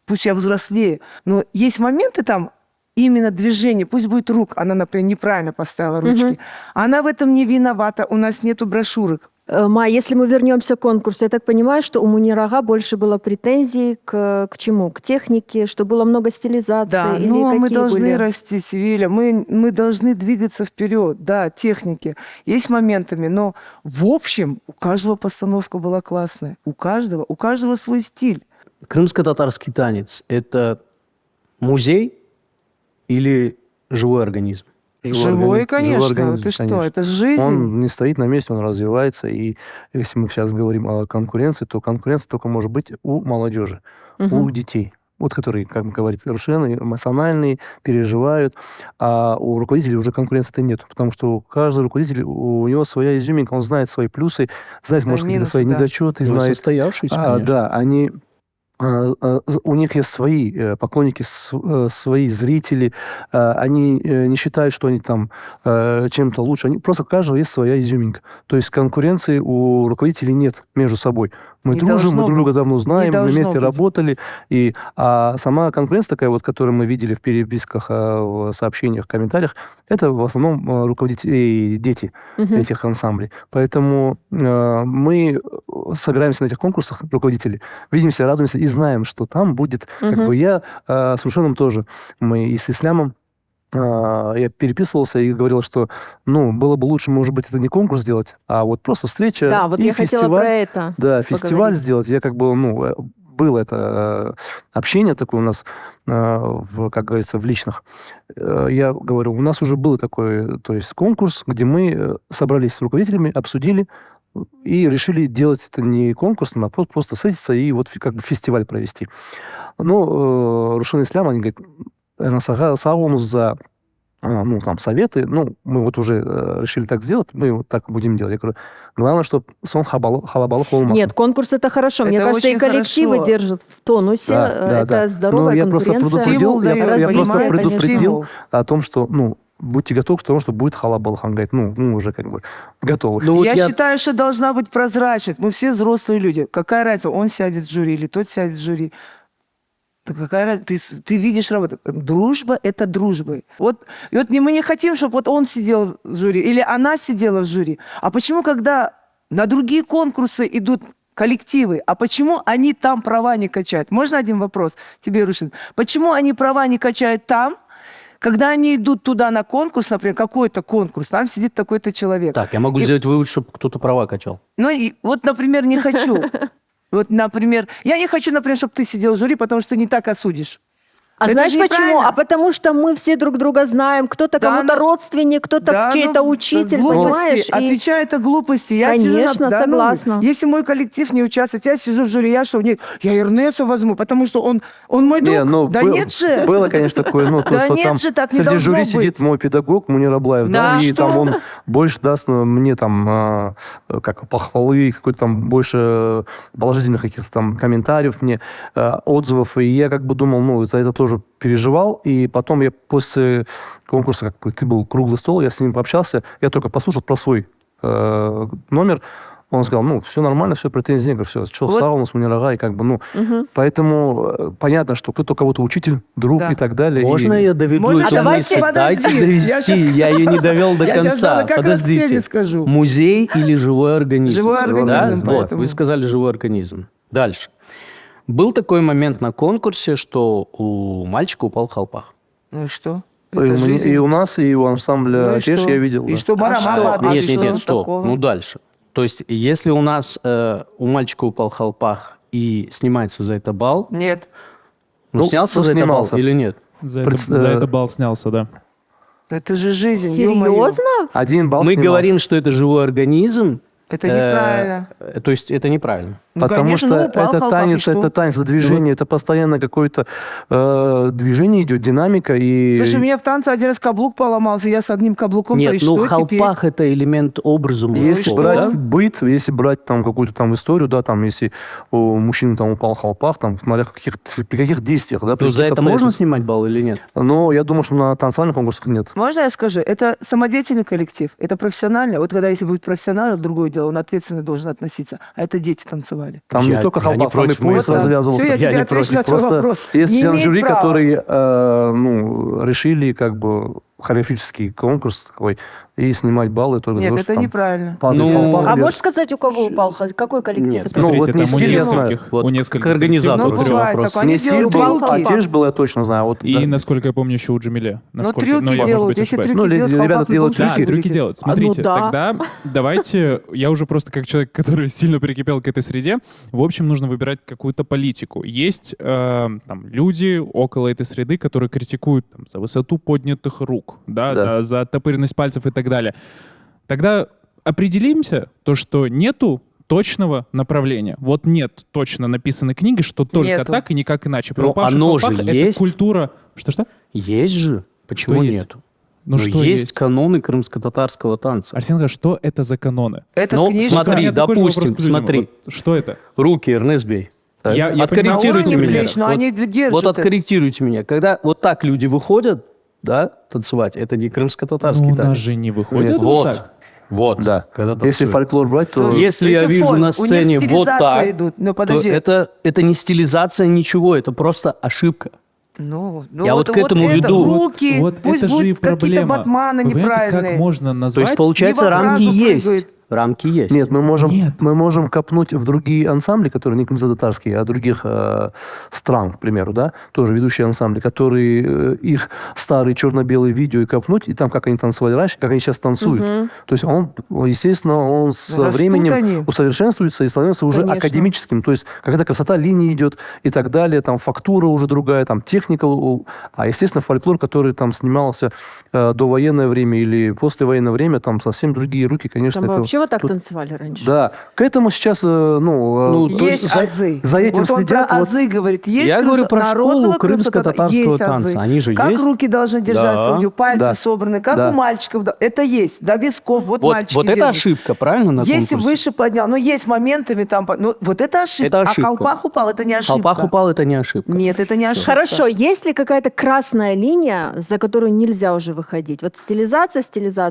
пусть я взрослее. Но есть моменты там, именно движение, пусть будет рук, она, например, неправильно поставила ручки, она в этом не виновата, у нас нету брошюрок. Май, если мы вернемся к конкурсу, я так понимаю, что у Мунирага больше было претензий к чему? К технике, что было много стилизации? Да, или мы должны были? расти, Севиля, мы должны двигаться вперед, да, техники. Есть моментами, но в общем у каждого постановка была классная, у каждого свой стиль. Крымско-татарский танец – это музей или живой организм? Живой, конечно. Организм, Ты что, конечно. это жизнь. Он не стоит на месте, он развивается. И если мы сейчас говорим о конкуренции, то конкуренция только может быть у молодежи, у детей. Которые, как говорит Рушен, эмоциональные, переживают. А у руководителей уже конкуренции-то нет. Потому что каждый руководитель, у него своя изюминка, он знает свои плюсы, знает, может, какие-то свои недочеты. Знает. Состоявшиеся, конечно. Да, у них есть свои поклонники, свои зрители. Они не считают, что они там чем-то лучше. Просто у каждого есть своя изюминка. То есть конкуренции у руководителей нет между собой. Мы дружим, мы друг друга давно знаем, мы вместе работали. А сама конкуренция такая, которую мы видели в переписках, в сообщениях, в комментариях, это в основном руководители и дети этих ансамблей. Поэтому мы собираемся на этих конкурсах, руководители, видимся, радуемся и знаем, что там будет, я с Рушеном тоже, мы и с Ислямом, я переписывался и говорил, что, было бы лучше, может быть, это не конкурс сделать, а просто встреча и я фестиваль. Хотела про это фестиваль сделать. Я было это общение такое у нас, как говорится, в личных. Я говорю, у нас уже был такой, то есть конкурс, где мы собрались с руководителями, обсудили и решили делать это не конкурсным, а просто встретиться и фестиваль провести. Рушен Ислям, они говорят, сағымыз за ну, там, советы. Ну, мы вот уже решили так сделать, мы вот так будем делать. Я говорю, главное, чтобы сон халабалы холмас. Нет, конкурс это хорошо. Мне Это кажется, и очень коллективы хорошо. держат в тонусе. Это здоровая я просто конкуренция. предупредил о том, что, ну, будьте готовы к тому, что будет халабал хангайт. Ну, уже как бы готовы. Я считаю, что должна быть прозрачность. Мы все взрослые люди. Какая разница, он сядет в жюри или тот сядет в жюри? Да какая разница? Ты видишь работу. Дружба – это дружба. Вот мы не хотим, чтобы вот он сидел в жюри или она сидела в жюри. А почему, когда на другие конкурсы идут коллективы, а почему они там права не качают? Можно один вопрос тебе, Рушин? Почему они права не качают там, когда они идут туда на конкурс, например, какой-то конкурс, там сидит такой-то человек. Так, я могу сделать вывод, чтобы кто-то права качал. Ну, и вот, например, не хочу. Вот, например, я не хочу, например, чтобы ты сидел в жюри, потому что ты не так осудишь. А Это знаешь же почему? неправильно. А потому что мы все друг друга знаем. Кто-то кому-то родственник, кто-то чей-то учитель, понимаешь? Отвечаю, это глупости. Я Конечно, согласна. Если мой коллектив не участвует, я сижу в жюри, я что? Нет, я Эрнесу возьму, потому что он мой друг. Нет же. Было, конечно, такое. Ну, Да что нет там же, так не среди должно жюри быть. сидит мой педагог Мунир Аблаев, Да, и что? там он больше даст мне там как похвалы, какой-то там больше положительных каких-то там комментариев мне, отзывов. И я как бы думал, ну, за это тоже переживал, и потом я после конкурса, как бы, ты был круглый стол, я с ним пообщался, я только послушал про свой номер, он сказал, ну, все нормально, все, претензий нет, все, что, Вот. стал у нас Мунирага, и как бы, ну, поэтому понятно, что кто-то кого-то учитель, друг Да. и так далее. Можно я доведу Можно? эту Давайте, мысль? Дайте подожди. довести, я ее не довел до Я щас конца. надо как раз в теме Подождите. скажу. Музей или живой организм? Живой организм, Да? Вот, поэтому. вы сказали живой организм. Дальше. Был такой момент на конкурсе, что у мальчика упал халпах. Ну и что? И у нас, и у ансамбля Ну и «Отеж» что? я видел. И да. что, барабан падает? Нет, что стоп. такого? Ну, дальше. То есть, если у нас у мальчика упал халпах и снимается за это балл, Нет. ну, снялся за это балл снимался. или нет? За это балл снялся, да. Это же жизнь, ё-моё. Серьезно? 1 балл Мы снимался. говорим, что это живой организм. Это неправильно. То есть, это неправильно. Ну, Потому конечно, что ну, упал это халпах, танец, и что? это движение, это постоянно какое-то движение идет, динамика. И... Слушай, у меня в танце один раз каблук поломался, я с одним каблуком, то Нет, и ну что халпах теперь? это элемент образа Если мужского, брать да? быт, если брать там какую-то там историю, да, там, если у мужчины там упал халпах, там, смотря при каких действиях, да, при Ну, за каких это можно обстоятельствах. снимать балл или нет? Но я думаю, что на танцевальных конкурсах нет. Можно я скажу? Это самодеятельный коллектив, это профессионально. Вот когда если будет профессионально, другое дело, он ответственно должен относиться. А это дети танцевали. Там не только халпах, там и пояс Вот, да. развязывался. Всё, я тебе не отвечу против. на твой Просто вопрос. есть Не член имеет жюри, права. которые решили как бы хореографический конкурс такой и снимать баллы только Нет, за то, это что там неправильно. падает Ну, халпах А или- можешь сказать, у кого упал? Какой коллектив? Нет, это? Ну, вот Смотрите, не там у стиль, я знаю. нескольких, Вот у нескольких к организатору Ну, три бывает вопроса. так. Они Не стиль делают был, трюки. а тешь был, я точно знаю. Вот, И, да. насколько я помню, еще у Джамиле. Но Насколько- трюки я, может делают, быть, если ошибаюсь. трюки Ну, делают, ребята халпах делают не будет. Да, трюки. трюки делают. Смотрите, да. тогда давайте, я уже просто как человек, который сильно прикипел к этой среде, в общем, нужно выбирать какую-то политику. Есть там люди около этой среды, которые критикуют там, за высоту поднятых рук, да, за оттопыренность пальцев и так далее. Тогда определимся, то, что нету точного направления. Вот нет точно написанной книги, что только Нету. так и никак иначе. Про Но упавших оно халпах же это есть. культура... Что-что? Есть же. Почему есть? нету? Ну, что есть есть? каноны крымско-татарского танца. Арсен, что это за каноны? Это Ну, книжка. У смотри, меня такой же допустим, вопрос к людям. смотри. Вот что это? Руки, Эрнест Бей. Я Откорректируйте понимаю, меня. Ильич, но они держат вот это. откорректируйте меня. Когда вот так люди выходят, да, танцевать, это не крымско-татарский Ну, у нас танец. же не выходит Нет, вот Вот. так. Вот. Да. Когда Если танцуют. фольклор брать, то... Если я Эти вижу фон, на у них сцене вот стилизация так, идут. Но то подожди. это не стилизация ничего, это просто ошибка. Ну, Я вот к этому это, веду. Руки, Вот пусть это же и будут какие-то проблема. батманы Вы понимаете, неправильные. как можно То назвать... есть, получается, не во рамки фразу есть. прыгают. Рамки есть. Нет, мы можем копнуть в другие ансамбли, которые не крымско-татарские, а других стран, к примеру, да, тоже ведущие ансамбли, которые их старые черно-белые видео и копнуть, и там, как они танцевали раньше, как они сейчас танцуют. То есть он, естественно, он со Растут временем они. усовершенствуется и становится уже Конечно. академическим. То есть какая-то красота линии идет и так далее, там фактура уже другая, там техника. А, естественно, фольклор, который там снимался довоенное время или послевоенное время, там совсем другие руки, конечно, Там это... вообще чего так Тут- танцевали раньше? Да, к этому сейчас, то Есть есть азы. за этим вот он следят. про вот- азы говорит. Есть Я говорю про народного школу крымско-татарского есть танца. азы. Они же как есть? руки должны держаться, Да, у него пальцы да. собраны, как Да. у мальчиков. Да. Это есть. До висков. Вот мальчики вот это держат. ошибка, правильно, на Если конкурсе? выше поднял, ну есть моментами там, ну вот это ошибка. Это ошибка. А колпак упал, это не ошибка. Колпак упал, это не ошибка. Нет, это не ошибка. Хорошо, есть ли какая-то красная линия, за которую нельзя уже выходить? Вот стилизация,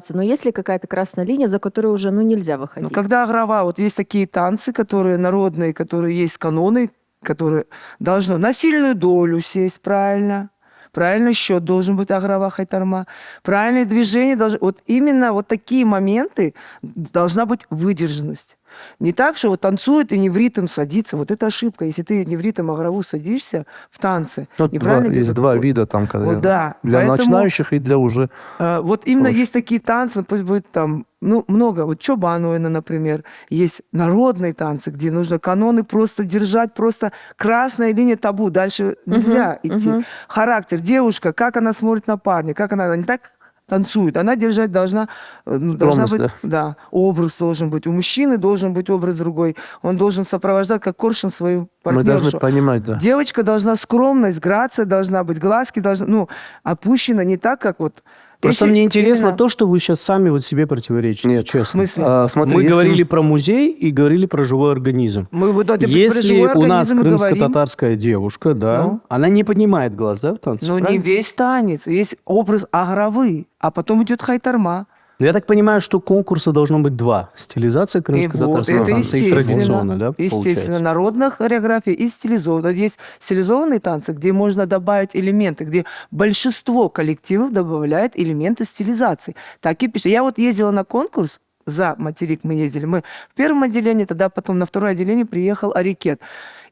но есть ли какая-то красная линия, за которую уже нельзя выходить? Ну, когда агрова, вот есть такие танцы, которые народные, которые есть каноны, которые должны на сильную долю сесть правильно. Правильный счет должен быть агрова хайтарма. Правильное движение должно... Вот именно вот такие моменты должна быть выдержанность. Не так, что вот танцует и не в ритм садится. Вот это ошибка. Если ты не в ритм агрову садишься в танце, неправильно есть идет два такой. вида там, Вот, да. для Поэтому, начинающих и для уже. Вот именно есть такие танцы, пусть будет там, много. Вот Чобануэна, например, есть народные танцы, где нужно каноны просто держать, просто красная линия табу, дальше нельзя идти. Характер, девушка, как она смотрит на парня, как она не так танцует, она держать должна Скромность, быть, да, образ должен быть. У мужчины должен быть образ другой. Он должен сопровождать как коршун свою Мы партнершу. должны понимать, да. Девочка должна скромность, грация должна быть, глазки должны, опущена не так, как вот. Просто Если мне интересно именно- то, что вы сейчас сами вот себе противоречите. Нет, честно. В смысле? Смотри, Мы если- говорили про музей и говорили про живой организм. Мы вот это про Если живой у нас организм и говорим. крымско-татарская девушка, да, Ну? она не поднимает глаз, да, в танце? Но не правильно? весь танец. Есть образ агровый, а потом идет хайтарма. Я так понимаю, что конкурса должно быть два. Стилизация И вот крымско-татарского это танца и естественно. традиционная, да, Естественно, получается? народная хореография и стилизованная. Есть стилизованные танцы, где можно добавить элементы, где большинство коллективов добавляет элементы стилизации. Так и пишет. Я вот ездила на конкурс, за материк мы ездили. Мы в первом отделении, тогда потом на второе отделение приехал Арикет.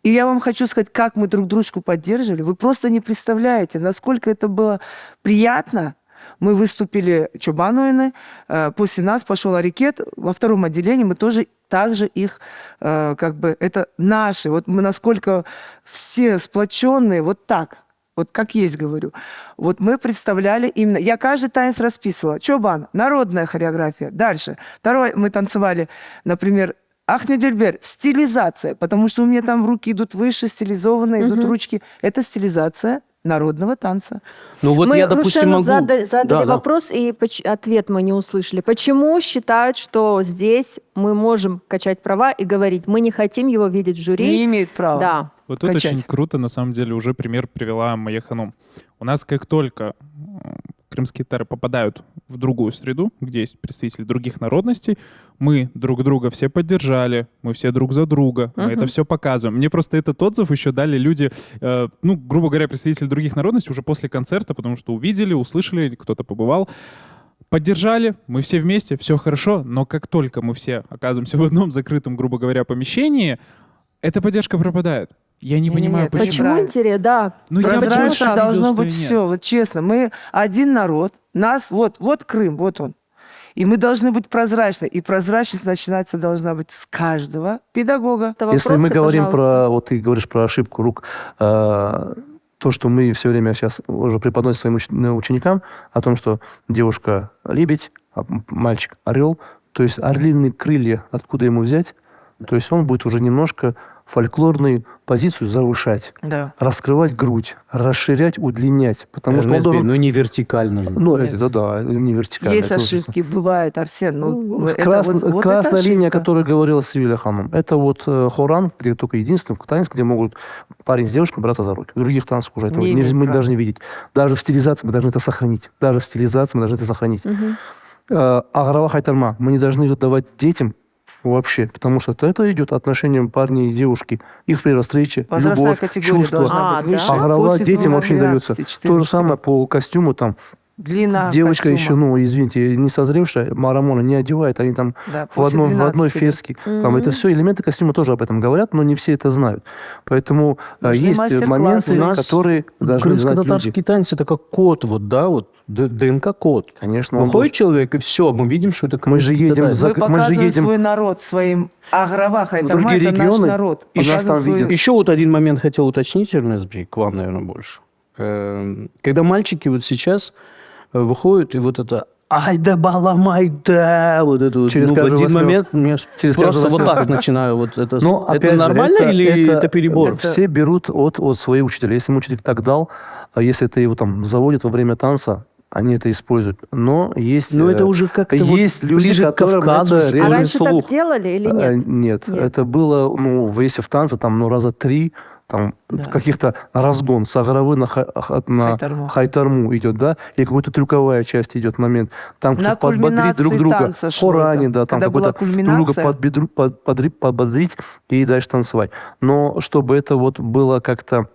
И я вам хочу сказать, как мы друг дружку поддерживали. Вы просто не представляете, насколько это было приятно. Мы выступили Чобануэны, после нас пошел Арикет. Во втором отделении мы тоже также их, это наши. Вот мы насколько все сплоченные, вот так. Вот как есть, говорю. Вот мы представляли именно... Я каждый танец расписывала. Чобан, народная хореография. Дальше. Второе, мы танцевали, например, Ахнюдельбер, стилизация. Потому что у меня там руки идут выше, стилизованные, идут ручки. Это стилизация народного танца. Ну вот мы я, допустим, Рушену могу... задали Да. вопрос, и ответ мы не услышали. Почему считают, что здесь мы можем качать права и говорить, мы не хотим его видеть в жюри? Не имеет права. Да. Вот тут качать. очень круто, на самом деле, уже пример привела моя ханум. У нас как только крымские татары попадают в другую среду, где есть представители других народностей, мы друг друга все поддержали, мы все друг за друга, мы это все показываем. Мне просто этот отзыв еще дали люди, грубо говоря, представители других народностей уже после концерта, потому что увидели, услышали, кто-то побывал. Поддержали, мы все вместе, все хорошо, но как только мы все оказываемся в одном закрытом, грубо говоря, помещении, эта поддержка пропадает. Я не понимаю, это почему. Почему интересно? Да. Ну, я Прозрачно больше видел, должно что быть и нет. все. Вот честно, мы один народ, нас, вот Крым, вот он. И мы должны быть прозрачны. И прозрачность начинаться должна быть с каждого педагога. Если мы говорим про, вот ты говоришь про ошибку рук, то, что мы все время сейчас уже преподносим своим ученикам, о том, что девушка лебедь, а мальчик орел, то есть орлиные крылья, откуда ему взять? То есть он будет уже немножко фольклорную позицию завышать, Да. раскрывать грудь, расширять, удлинять, потому что он должен... Ну, не вертикально же. Ну, это да, не вертикально. Есть это уже- ошибки, бывает, Арсен. Ну, это Красная вот это линия, ошибка. о которой говорила Севиля Ханом, это вот хоран, где только единственный танец, где могут парень с девушкой браться за руки. В других танцах уже этого Не мы имеет права. должны видеть. Даже в стилизации мы должны это сохранить. Аграва хайтарма мы не должны их давать детям вообще, потому что это идет отношением парня и девушки, их при встрече, Возрастная любовь, категория чувства. должна быть выше. Аграва После детям вообще не дается. 12, То же 14. самое по костюму там. Длина Девочка костюма. еще, извините, не созревшая, марамона не одевает, они там Да, в после одной 12 феске. лет. Там это все элементы костюма тоже об этом говорят, но не все это знают. Поэтому Нужны есть мастер-классы. У моменты, нас которые должны знать люди. крымско-татарский танец это как код, вот, да, вот ДНК-код. Конечно, он Выходит человек, и все, мы видим, что это Мы же едем крымский за- Мы мы же показываем едем свой народ своим агрова хайтарма, другие это наш регионы, народ. и нас там Показываем свою- видят. Еще вот один момент хотел уточнить, Эрнестбей, к вам, наверное, больше. Когда мальчики вот сейчас выходят, и вот это ай да баламайда, вот это вот. Через В каждую один восьмерку. момент мне Через просто вот так вот начинаю. Вот это, это нормально или это перебор? Все берут от своего учителя. Если ему учитель так дал, если это его там заводит во время танца, они это используют. Но есть, это уже как-то есть люди, ближе к которым Кавказу. это А режет раньше слух. так делали или нет? Нет, это было, если в танце, там, раза 3, там, каких-то разгон, сагравы на хайтарму идет, да, и какая-то трюковая часть идет момент. Там На кто подбодрить друг друга, хорани, да, там какой-то друг друга подбодрить и дальше танцевать. Но чтобы это вот было как-то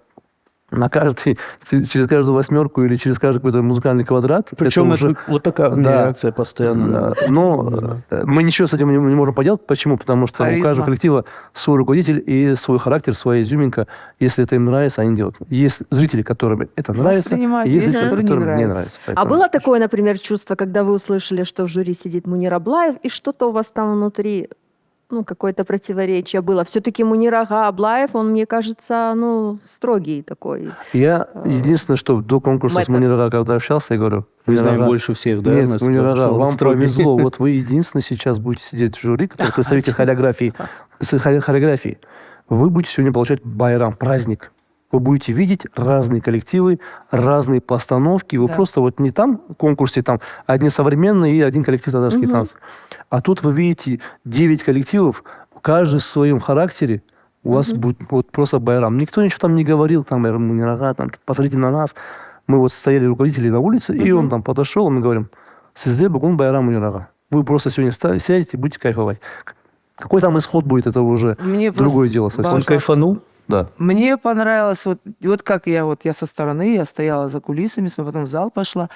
через каждую восьмерку или через каждый какой-то музыкальный квадрат. Причем это уже вот такая реакция постоянно. Но мы ничего с этим не можем поделать. Почему? Потому что у каждого коллектива свой руководитель и свой характер, своя изюминка. Если это им нравится, они делают. Есть зрители, которым это нравится, и есть зрители, которым не нравится. А было такое, например, чувство, когда вы услышали, что в жюри сидит Мунир Аблаев, и что-то у вас там внутри... какое-то противоречие было. Все-таки Мунир Ага Аблаев, он, мне кажется, строгий такой. Я единственное, что до конкурса с Мунир Ага, когда общался, я говорю... Вы знаете больше всех, да? Нет, Мунир Ага, вам повезло. Вот вы единственный сейчас будете сидеть в жюри, который представитель хореографии. Вы будете сегодня получать байрам, праздник. Вы будете видеть разные коллективы, разные постановки. Вы просто вот не там в конкурсе, там одни современные и один коллектив татарский танц. А тут вы видите 9 коллективов, каждый в своем характере. У вас будет вот просто байрам. Никто ничего там не говорил, там, посмотрите на нас. Мы вот стояли руководители на улице, и он там подошел, и мы говорим, «Сизде бугун байрам Мунир Ага». Вы просто сегодня сядете и будете кайфовать. Какой там исход будет, это уже другое дело. Он кайфанул? Да. Мне понравилось, вот как я со стороны, я стояла за кулисами, потом в зал пошла.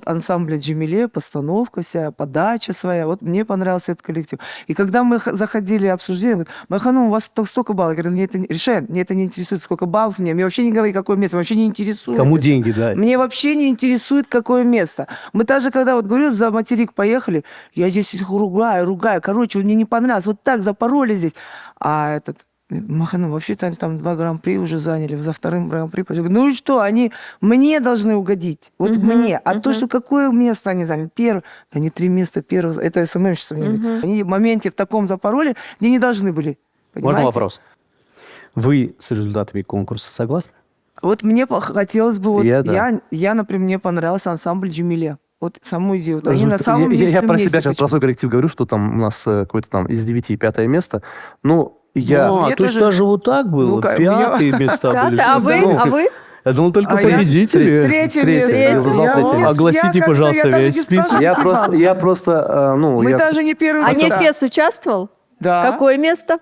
Ансамбль Джемиле, постановка вся, подача своя. Вот мне понравился этот коллектив. И когда мы заходили обсуждение, говорят, Майханум, у вас столько баллов. Я говорю, мне это не интересует, сколько баллов мне. Мне вообще не говори, какое место, вообще не интересует. Кому деньги, да? Мне вообще не интересует, какое место. Мы даже, когда говорю, за материк поехали, я здесь ругаю. Короче, мне не понравилось. Вот так запороли здесь. А этот... Махану, вообще-то они там 2 гран-при уже заняли, за 2-м гран-при. Ну и что, они мне должны угодить, мне. А то, что какое место они заняли, первое, да не 3 места, первое, это СММ сейчас они в моменте в таком запороли, где не должны были. Понимаете? Можно вопрос? Вы с результатами конкурса согласны? Вот мне хотелось бы, я, например, мне понравился ансамбль Джемиле. Вот саму идею. Вот они на самом деле я про себя сейчас, про свой коллектив говорю, что там у нас какое-то там из 9 5-е место, то есть даже вот так было? 5-е места были? А вы? Я думал, только победители. Третье место. Огласите, пожалуйста, весь список. Я просто... Мы даже не первые. А Нефес участвовал? Да. Какое место?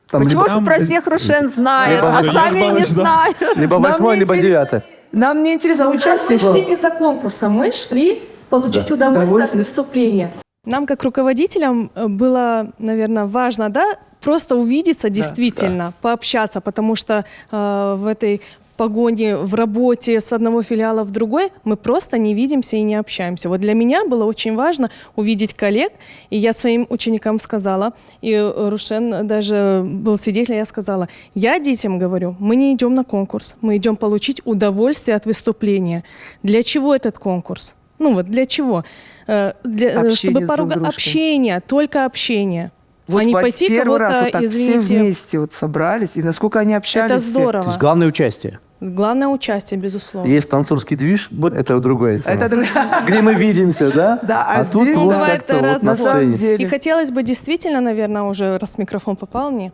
Почему же про всех Рушен знает, а сами не знают? Либо 8-е, либо 9-е. Нам не интересно участие. Мы шли не за конкурсом, мы шли получить удовольствие от выступления. Нам, как руководителям, было, наверное, важно, просто увидеться действительно, пообщаться, потому что в этой погоне, в работе с одного филиала в другой мы просто не видимся и не общаемся. Вот для меня было очень важно увидеть коллег, и я своим ученикам сказала, и Рушен даже был свидетелем, я сказала, я детям говорю, мы не идем на конкурс, мы идем получить удовольствие от выступления. Для чего этот конкурс? Для чего? Чтобы общение, только общение. Вот а не пойти первый раз кого-то, вот так извините. все вместе собрались, и насколько они общались. Это здорово. То есть главное участие. Главное участие, безусловно. Есть танцорский движ, это другое. Это другое. Где мы видимся, да? Да, а тут здесь вот бывает как-то вот на сцене. И хотелось бы действительно, наверное, уже раз микрофон попал мне,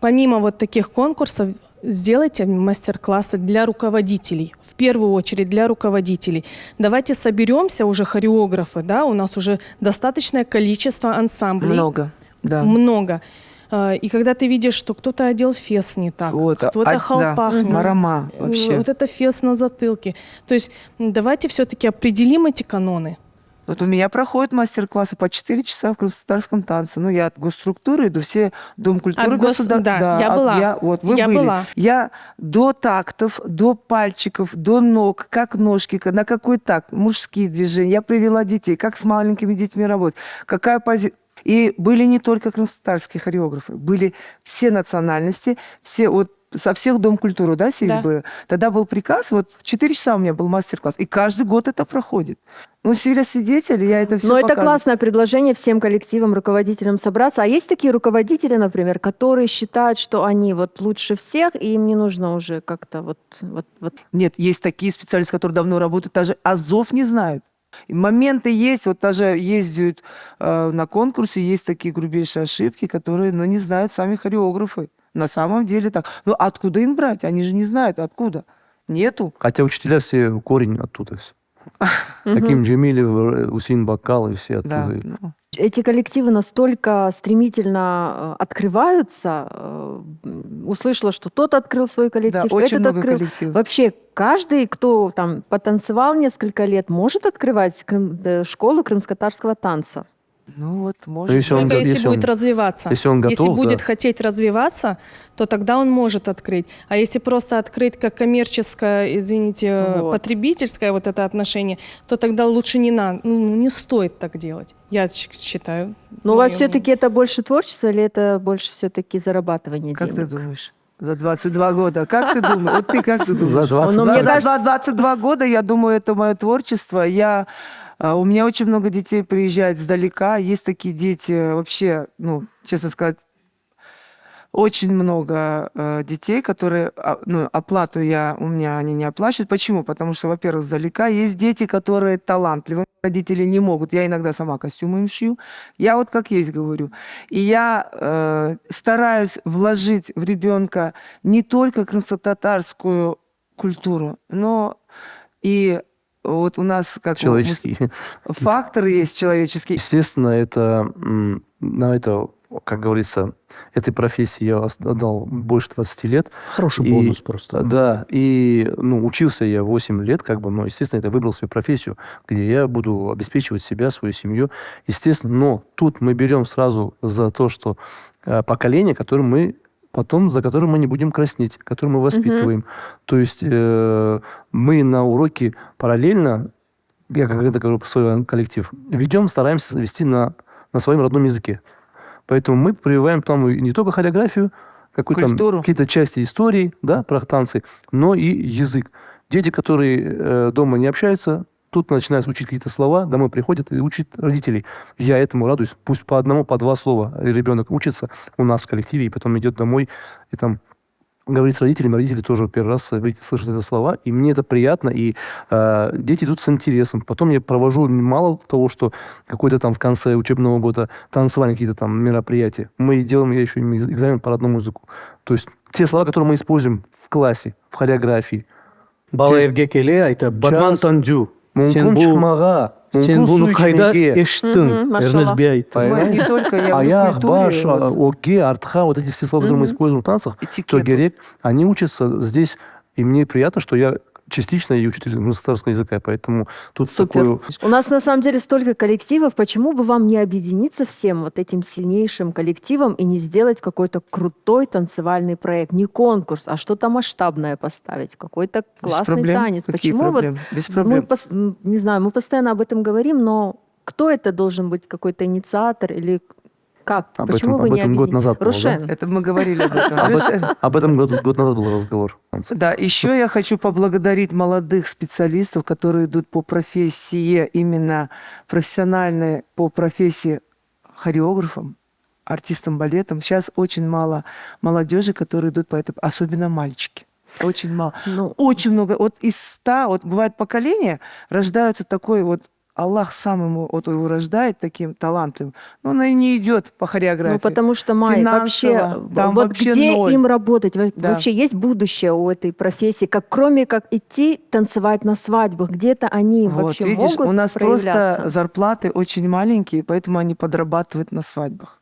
помимо вот таких конкурсов, сделайте мастер-классы для руководителей, в первую очередь для руководителей. Давайте соберемся уже хореографы, у нас уже достаточное количество ансамблей. Много, да. Много. И когда ты видишь, что кто-то одел фес не так, кто-то халпах. Марама вообще. Вот это фес на затылке. То есть давайте все-таки определим эти каноны. Вот у меня проходят мастер-классы по 4 часа в крымскотатарском танце. Я от госструктуры иду, все Дом культуры государства. Да, я была. Вы были. Я до тактов, до пальчиков, до ног, как ножки, на какой такт, мужские движения. Я привела детей, как с маленькими детьми работать, какая позиция. И были не только крымскотатарские хореографы, были все национальности, все со всех Дом культуры, да, Севильбы? Да. Тогда был приказ, вот в 4 часа у меня был мастер-класс, и каждый год это проходит. Ну, Севиля свидетель, я это все Но это показываю. классное предложение всем коллективам, руководителям собраться. А есть такие руководители, например, которые считают, что они вот лучше всех, и им не нужно уже как-то вот. Нет, есть такие специалисты, которые давно работают, даже азов не знают. И моменты есть, вот даже ездят на конкурсе, есть такие грубейшие ошибки, которые, ну, не знают сами хореографы. На самом деле так. Ну, откуда им брать? Они же не знают, откуда. Нету. Хотя учителя все корень оттуда. Таким Джемилев, Усин Бакал и все оттуда. Эти коллективы настолько стремительно открываются. Услышала, что тот открыл свой коллектив, Да, очень этот много открыл. коллективов. Вообще каждый, кто там потанцевал несколько лет, может открывать школу крымско-татарского танца. Ну вот, может. Если он- Только если если он- будет развиваться. если он готов, будет да. хотеть развиваться, то тогда он может открыть. А если просто открыть как коммерческое, извините, Вот. потребительское вот это отношение, то тогда лучше не надо, не стоит так делать. Я считаю. Но у вас Моё все-таки это больше творчество или это больше все-таки зарабатывание Как денег? ты думаешь? За 22 года. Как ты думаешь? Вот ты как ты думаешь? За 20. Ну, мне За кажется- 22 года, я думаю, это мое творчество. У меня очень много детей приезжает сдалека. Есть такие дети, вообще, ну, честно сказать, очень много детей, которые, оплату у меня они не оплачивают. Почему? Потому что, во-первых, сдалека. Есть дети, которые талантливы, родители не могут. Я иногда сама костюмы им шью. Я вот как есть говорю. И я стараюсь вложить в ребенка не только крымско-татарскую культуру, но и вот у нас как Человеческий. фактор есть человеческий. Естественно, это, на это, как говорится, этой профессии я отдал больше 20 лет. Хороший И- бонус просто. Да, и учился я 8 лет, но, естественно, это выбрал свою профессию, где я буду обеспечивать себя, свою семью, естественно. Но тут мы берем сразу за то, что поколение, которое мы потом, за которым мы не будем краснеть, которое мы воспитываем. То есть мы на уроке параллельно, я как это говорю про свой коллектив, стараемся вести на своем родном языке. Поэтому мы прививаем там не только хореографию, какие-то части истории, да, про танцы, но и язык. Дети, которые дома не общаются, тут начинают учить какие-то слова, домой приходят и учат родителей. Я этому радуюсь. Пусть по одному, по два слова ребенок учится у нас в коллективе, и потом идет домой и там говорит с родителями. Родители тоже первый раз слышат эти слова, и мне это приятно, и дети идут с интересом. Потом я провожу мало того, что какой-то там в конце учебного года танцевальные какие-то там мероприятия. Мы делаем, я еще экзамен по родному языку. То есть те слова, которые мы используем в классе, в хореографии. Балаерге келе айта бадман танджу. Мүмкін чықмаға, Сен мүмкін бұны су қайда ішмеге. ештің? Машалла. Эрнесби айтты. Мы не только, я Аях, в культуре, баш, вот. оге, артха, вот эти все слова, которые мы используем в танцах, Этикету. Тогерек, они учатся здесь, и мне приятно, что я частично и учитель татарского языка, поэтому тут Супер. такое... У нас на самом деле столько коллективов. Почему бы вам не объединиться всем вот этим сильнейшим коллективом и не сделать какой-то крутой танцевальный проект? Не конкурс, а что-то масштабное поставить. Какой-то Без классный проблем. танец. Какие Почему проблемы? Без проблем. не знаю, мы постоянно об этом говорим, но кто это должен быть? Какой-то инициатор или как? Почему вы об не этом год объединитесь? назад было, да? Рушен. Это мы говорили об этом. Об этом год назад был разговор. Да, еще я хочу поблагодарить молодых специалистов, которые идут по профессии, именно профессиональной, по профессии хореографам, артистам балетом. Сейчас очень мало молодежи, которые идут по этой, особенно мальчики. Очень мало. Очень много. Вот из 100, вот бывает поколение, рождаются такой вот, Аллах сам ему его рождает таким талантливым, но он и не идет по хореографии. Ну, потому что, Май, вообще, Финансово, там вот вообще где ноль. им работать? Да. Вообще есть будущее у этой профессии? Кроме как идти танцевать на свадьбах, где-то они Вот, вообще видишь, могут у нас проявляться? просто зарплаты очень маленькие, поэтому они подрабатывают на свадьбах.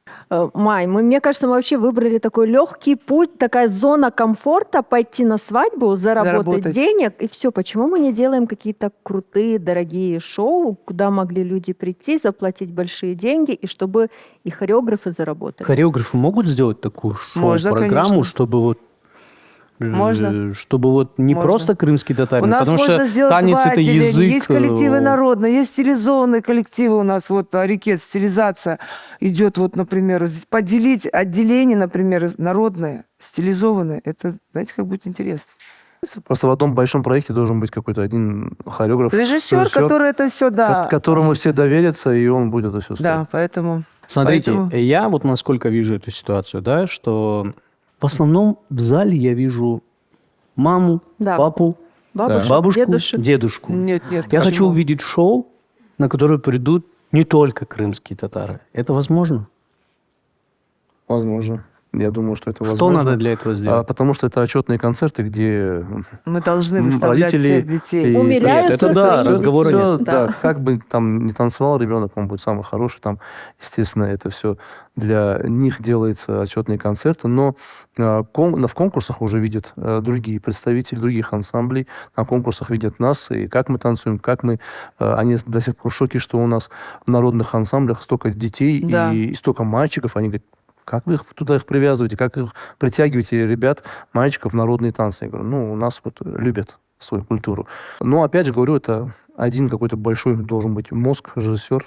Май, мне кажется, мы вообще выбрали такой легкий путь, такая зона комфорта, пойти на свадьбу, заработать денег, и все. Почему мы не делаем какие-то крутые, дорогие шоу, куда могли люди прийти, заплатить большие деньги, и чтобы и хореографы заработали? Хореографы могут сделать такую Можно, шоу-программу, конечно. чтобы вот Можно. Чтобы вот не Можно. просто крымский татарин, У нас потому можно что сделать танец два это отделения. язык. Есть коллективы народные, есть стилизованные коллективы у нас. Вот рекет, стилизация идет, вот, например, поделить отделение, например, народное, стилизованное. Это, знаете, как будет интересно. Просто в одном большом проекте должен быть какой-то один хореограф. Режиссер, который это все, да. Которому все доверятся, и он будет это все строить. Да, поэтому... Смотрите, я вот насколько вижу эту ситуацию, да, что в основном в зале я вижу маму, Да. папу, Бабушек, бабушку, дедушек. дедушку. Нет, Я почему? хочу увидеть шоу, на которое придут не только крымские татары. Это возможно? Возможно. Я думаю, что это возможно. Что надо для этого сделать? Потому что это отчетные концерты, где Мы должны выставлять родители всех детей. и- Умиляются Это да, своими разговора детьми. нет. Да. Да, как бы там не танцевал ребенок, он будет самый хороший. Там, естественно, это все для них делается отчетные концерты, но в конкурсах уже видят другие представители других ансамблей, на конкурсах видят нас, и как мы танцуем, как мы... Они до сих пор в шоке, что у нас в народных ансамблях столько детей Да. и столько мальчиков. Они говорят, как вы туда их привязываете, как их притягиваете, ребят, мальчиков, в народные танцы? Я говорю, у нас вот любят свою культуру. Но, опять же, говорю, это один какой-то большой должен быть мозг, режиссер,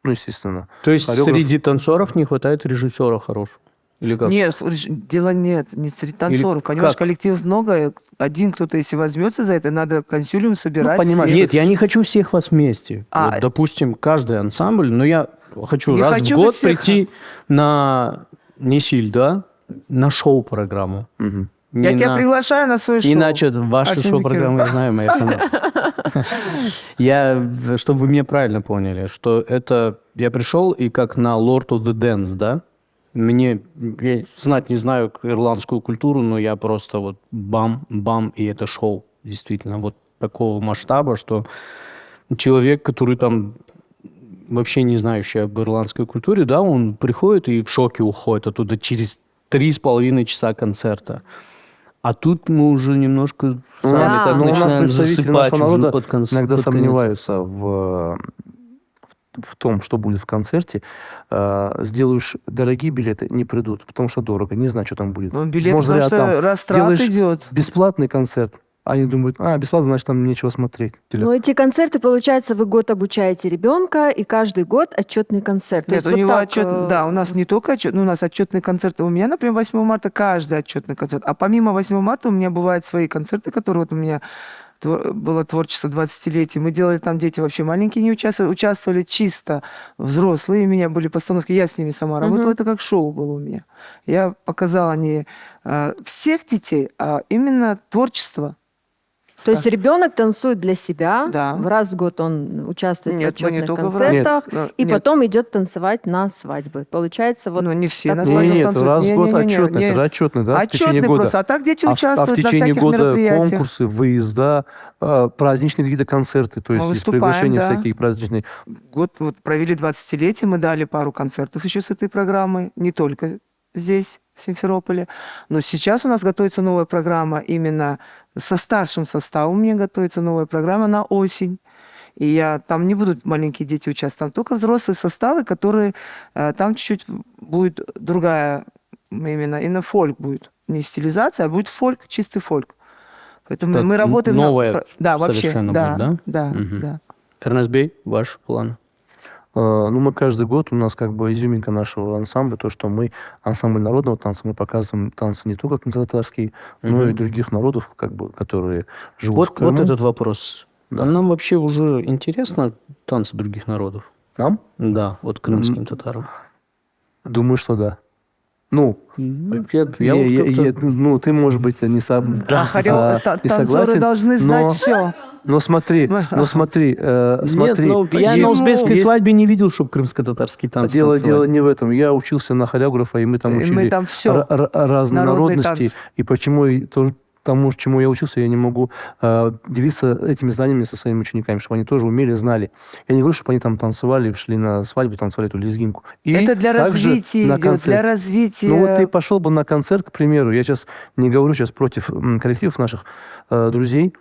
естественно. То есть хореограф. среди танцоров не хватает режиссера хорошего? Или как? Нет, дело нет, не среди танцоров. Понимаешь, как? коллективов много. Один кто-то, если возьмется за это, надо консилиум собирать. Понимаешь, всех. нет, я не хочу всех вас вместе. А, Вот, допустим, каждый ансамбль, но я хочу Не раз хочу в год быть всех. прийти на Несиль, да, на шоу-программу. Я тебя приглашаю на свое шоу. Иначе ваши Арсен шоу-программы, я знаю, моя чтобы вы меня правильно поняли, что это... Я пришел и как на Lord of the Dance, да? Я знать не знаю ирландскую культуру, но я просто вот бам-бам, и это шоу. Действительно, вот такого масштаба, что человек, который там вообще не знающий об ирландской культуре, да, он приходит и в шоке уходит оттуда через 3,5 часа концерта. А тут мы уже немножко сами так Но у нас начинаем представители засыпать нашего уже народа под конец. иногда сомневаются в том, что будет в концерте. Сделаешь дорогие билеты, не придут, потому что дорого, не знаю, что там будет. Билет, Может, потому зря что там. растрат Делаешь идет. бесплатный концерт, они думают, бесплатно, значит, там нечего смотреть. Но эти концерты, получается, вы год обучаете ребенка, и каждый год отчетный концерт. То Нет, есть у вот него так, отчет, да, у нас не только отчет, у нас отчетные концерты. У меня, например, 8 марта каждый отчетный концерт. А помимо 8 марта у меня бывают свои концерты, которые вот у меня было творчество 20-летия. Мы делали там, дети вообще маленькие не участвовали чисто взрослые. У меня были постановки, я с ними сама работала. Это как шоу было у меня. Я показала не всех детей, а именно творчество. То есть ребенок танцует для себя, Да. раз в год он участвует Нет, в мы не отчетных только в концертах, Нет, и нет. потом идет танцевать на свадьбы. Получается, вот... Ну, не все на такой- свадьбах Нет, танцуют. раз в год Не-не-не-не, отчетный, не. это же отчетный, да, в Отчетный течение года. просто. А так дети в участвуют на течение всяких года мероприятиях. конкурсы, выезда, праздничные какие-то концерты, то Мы есть выступаем, приглашения да. всякие праздничные. Год вот провели 20-летие, мы дали пару концертов еще с этой программой, не только здесь, в Симферополе. Но сейчас у нас готовится новая программа именно со старшим составом. У меня готовится новая программа на осень. И там не будут маленькие дети участвовать, там только взрослые составы, которые там чуть-чуть будет другая, именно фольк будет. Не стилизация, а будет фольк, чистый фольк. Поэтому Это мы работаем... новое Да, вообще. совершенно Да, будет, да, Мгм. да. Эрнестбей, ваш план? Мы каждый год, у нас как бы изюминка нашего ансамбля, то, что мы ансамбль народного танца, мы показываем танцы не только татарские, но и других народов, как бы, которые живут в Крыму. Вот этот вопрос. А нам вообще уже интересно танцы других народов? Нам? Да, вот крымским татарам. Думаю, что да. Ну, ты, может быть, не Танцоры согласен. должны знать но- все. Но смотри, Нет, ну, я есть- на узбекской есть- свадьбе не видел, чтобы крымско-татарский танцы Дело танцевали. не в этом. Я учился на хореографа, и мы там И мы учили там всё. разные Народные народности. танцы. И почему тому, чему я учился, я не могу делиться этими знаниями со своими учениками, чтобы они тоже умели, знали. Я не говорю, чтобы они там танцевали, шли на свадьбу, танцевали эту лезгинку. И Это для также развития на идет, концерте. для развития. Ну вот ты пошел бы на концерт, к примеру, я сейчас не говорю против коллективов наших друзей.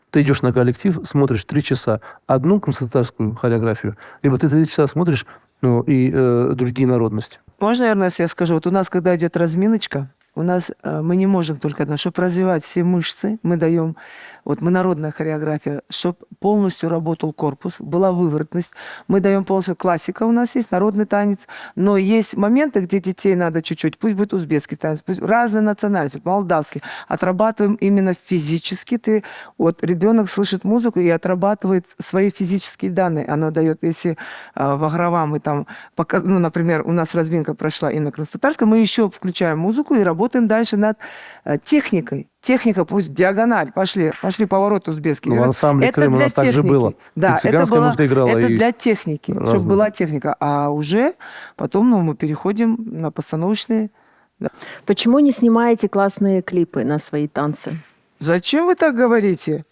Ты идешь на коллектив, смотришь 3 часа одну крымско-татарскую хореографию, либо ты 3 часа смотришь другие народности. Можно, наверное, если я скажу? Вот у нас, когда идет разминочка, у нас мы не можем только одно, чтобы развивать все мышцы, мы даем, вот мы народная хореография, чтобы полностью работал корпус, была выворотность, мы даем полностью классика, у нас есть народный танец, но есть моменты, где детей надо чуть-чуть, пусть будет узбекский танец, пусть разные национальности, молдавский, отрабатываем именно физически, вот ребенок слышит музыку и отрабатывает свои физические данные, оно дает, если в Агрова мы там, ну, например, у нас разминка прошла и на крымско-татарском, мы еще включаем музыку и работаем дальше над техникой. Техника, пусть диагональ, пошли поворот узбекский. Ну, в ансамбле это Крым у для нас так же техники. было. Да, И цыганская музыка играла, это и для техники, разные. чтобы была техника. А уже потом мы переходим на постановочные. Да. Почему не снимаете классные клипы на свои танцы? Зачем вы так говорите?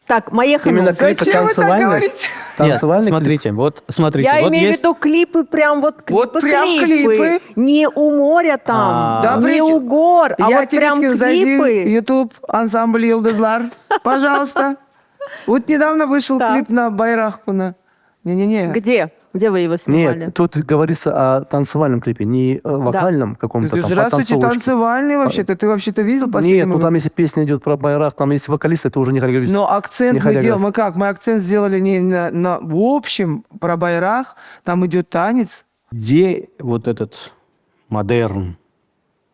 Так, Маеха, Именно клипы Зачем вы так танцевальные? говорите? Нет, смотрите, вот смотрите. Я вот имею есть... в виду клипы, прям вот клипы, Вот прям клипы. Не у моря там, Да, не причем- у гор, а Я вот тебе прям скину, зайди в клипы. YouTube, ансамбль Йылдызлар. Пожалуйста. Вот недавно вышел Так. клип на Байрахкуна. Не-не-не. Где? Где вы его снимали? Нет, тут говорится о танцевальном клипе, не вокальном каком-то там, Здравствуйте, потанцовочке. танцевальный вообще-то. Ты вообще-то видел последний? Нет, ну там если песня идет про Байрах, там есть вокалист, это уже не хореографический. Но акцент не мы хореограф. делаем. Мы как? Мы акцент сделали не в общем про Байрах. Там идет танец. Где вот этот модерн,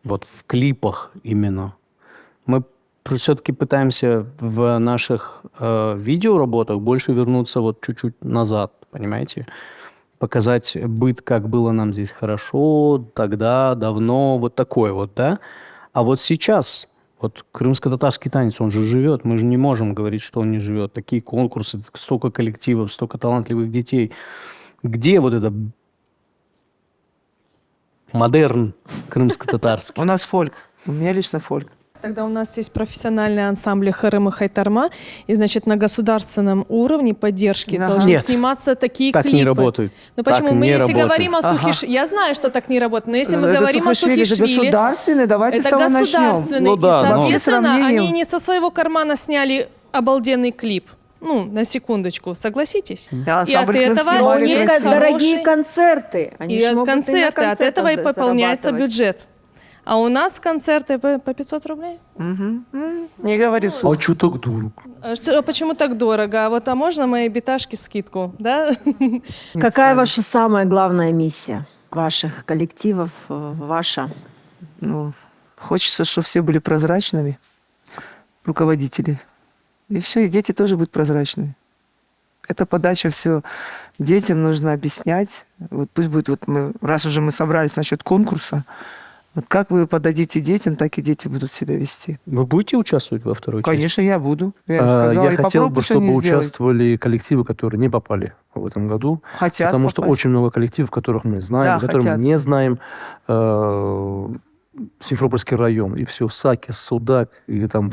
вот в клипах именно? Мы все-таки пытаемся в наших видеоработах больше вернуться вот чуть-чуть назад, понимаете? Показать быт, как было нам здесь хорошо, тогда, давно, вот такое вот, да? А вот сейчас, вот крымско-татарский танец, он же живет, мы же не можем говорить, что он не живет. Такие конкурсы, столько коллективов, столько талантливых детей. Где вот это модерн крымско-татарский? У нас фольк. У меня лично фольк. Тогда у нас есть профессиональные ансамбли Харым и Хайтарма, и, значит, на государственном уровне поддержки Ага. должны Нет, сниматься такие так клипы. не работает. Ну Так почему? Мы, не если работает. говорим о Ага. Сухишвили, я знаю, что так не работает, но если мы Это говорим о Сухишвили, это Сухишвили, государственный, давайте это с того начнем. государственный, Ну да, и, но- соответственно, Сравнением. они не со своего кармана сняли обалденный клип. Ну, на секундочку, согласитесь? Да, И от ансамбль Крым этого Но у снимали них есть красиво. дорогие хороший- концерты. Они И ж могут и на концерты, от этого и концертах пополняется зарабатывать. бюджет. А у нас концерты по 500 рублей. Не говори вслух. А чуток дуру. А почему так дорого? А можно моей биташке скидку, да? Какая ваша самая главная миссия ваших коллективов, ваша? Ну, хочется, чтобы все были прозрачными, руководители. И все, и дети тоже будут прозрачными. Эта подача все детям нужно объяснять. Вот пусть будет, вот мы, раз уже мы собрались насчет конкурса, вот как вы подадите детям, так и дети будут себя вести. Вы будете участвовать во второй части? Конечно, я буду. Я им сказала, Я и хотел бы, попробуй чтобы что-нибудь сделать. участвовали коллективы, которые не попали в этом году. Хотят Потому что попасть. очень много коллективов, которых мы знаем, Да, которых хотят. мы не знаем. Симферопольский район, и все, Саки, Судак, и там,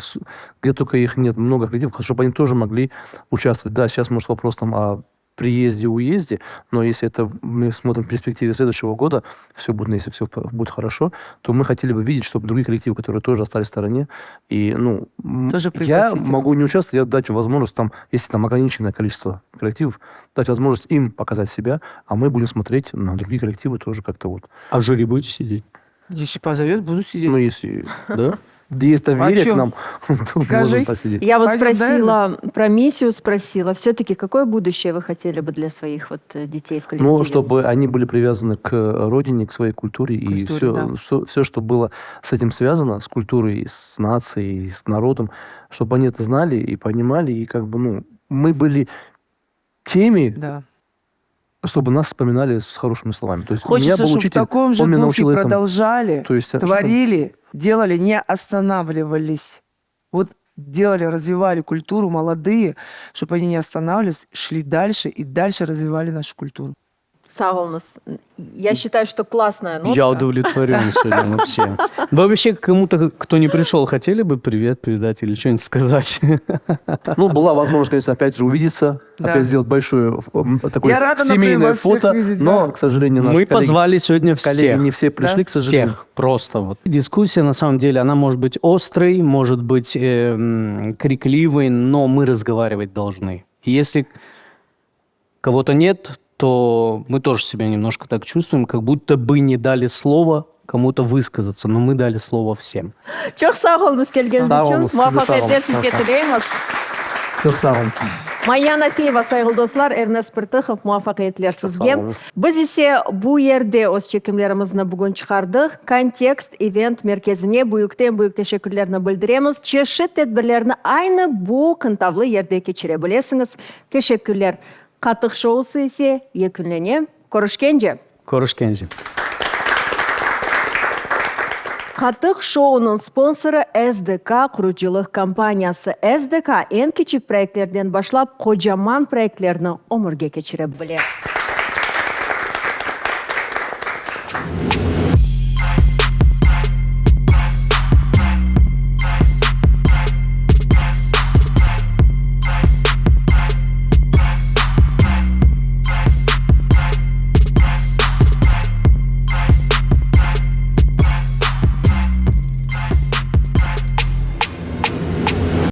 где только их нет, много коллективов, чтобы они тоже могли участвовать. Да, сейчас, может, вопрос там о приезде, уезде, но если это мы смотрим в перспективе следующего года, все будет, если все будет хорошо, то мы хотели бы видеть, чтобы другие коллективы, которые тоже остались в стороне, и, ну, Тоже я пригласить их. могу не участвовать, я дать возможность, там, если там ограниченное количество коллективов, дать возможность им показать себя, а мы будем смотреть на другие коллективы тоже как-то вот. А в жюри будете сидеть? Если позовет, буду сидеть. Ну, если, да? Есть доверие к чё? нам, то Скажи. можем посидеть. Я вот Пойдем, спросила, про миссию спросила. Все-таки какое будущее вы хотели бы для своих вот детей в коллективе? Ну, чтобы они были привязаны к родине, к своей культуре, и Культуре, все, что было с этим связано, с культурой, с нацией, с народом, чтобы они это знали и понимали, и как бы, ну, мы были теми, Да. чтобы нас вспоминали с хорошими словами. То есть у Хочется, меня был чтобы в учитель, таком же он меня духе научил этому. продолжали, То есть, творили, делали, не останавливались. Вот делали, развивали культуру молодые, чтобы они не останавливались, шли дальше и дальше развивали нашу культуру. Саулнас, я считаю, что классная нотка. Я удовлетворен сегодня вообще. Вы вообще кому-то, кто не пришел, хотели бы привет передать или что-нибудь сказать? Ну, была возможность, конечно, опять же увидеться, Да. опять сделать большое такое Я рада, семейное например, всех фото, видеть, но, да. к сожалению, наши Мы коллеги- позвали сегодня коллеги всех. не все пришли, Да? к сожалению. Всех просто вот. Дискуссия, на самом деле, она может быть острой, может быть крикливой, но мы разговаривать должны. И если кого-то нет, то мы тоже себя немножко так чувствуем, как будто бы не дали слова кому-то высказаться, но мы дали слово всем. Çok sağ olunuz kelgeniz Sağ için. olun, siz de sağ olun. Muvaffaqiyetler sizga Çok sağ olun. tilaymiz. Çok sağ olun. Mayyan Afiyeva, saygılı dostlar, Ernest Pırtıkov, muvaffaqiyetler sizge. olunuz. Biz ise bu yerde öz çekimlerimizni bugün çıkardık. Kontekst Event Merkezi'ne büyük teşekkürlerini bildiremiz. Çeşit tedbirlerini aynı bu kıntavlı yerde geçirebilirsiniz. Teşekkürler. Katıq şousu ise yakınlanıyor. Görüşkence. Көрішкенше. Katıq şounun sponsoru SDK kuruculuk kompaniyası. SDK en küçük proyektlerden başlap kocaman proyektlerini omurga geçirebilir.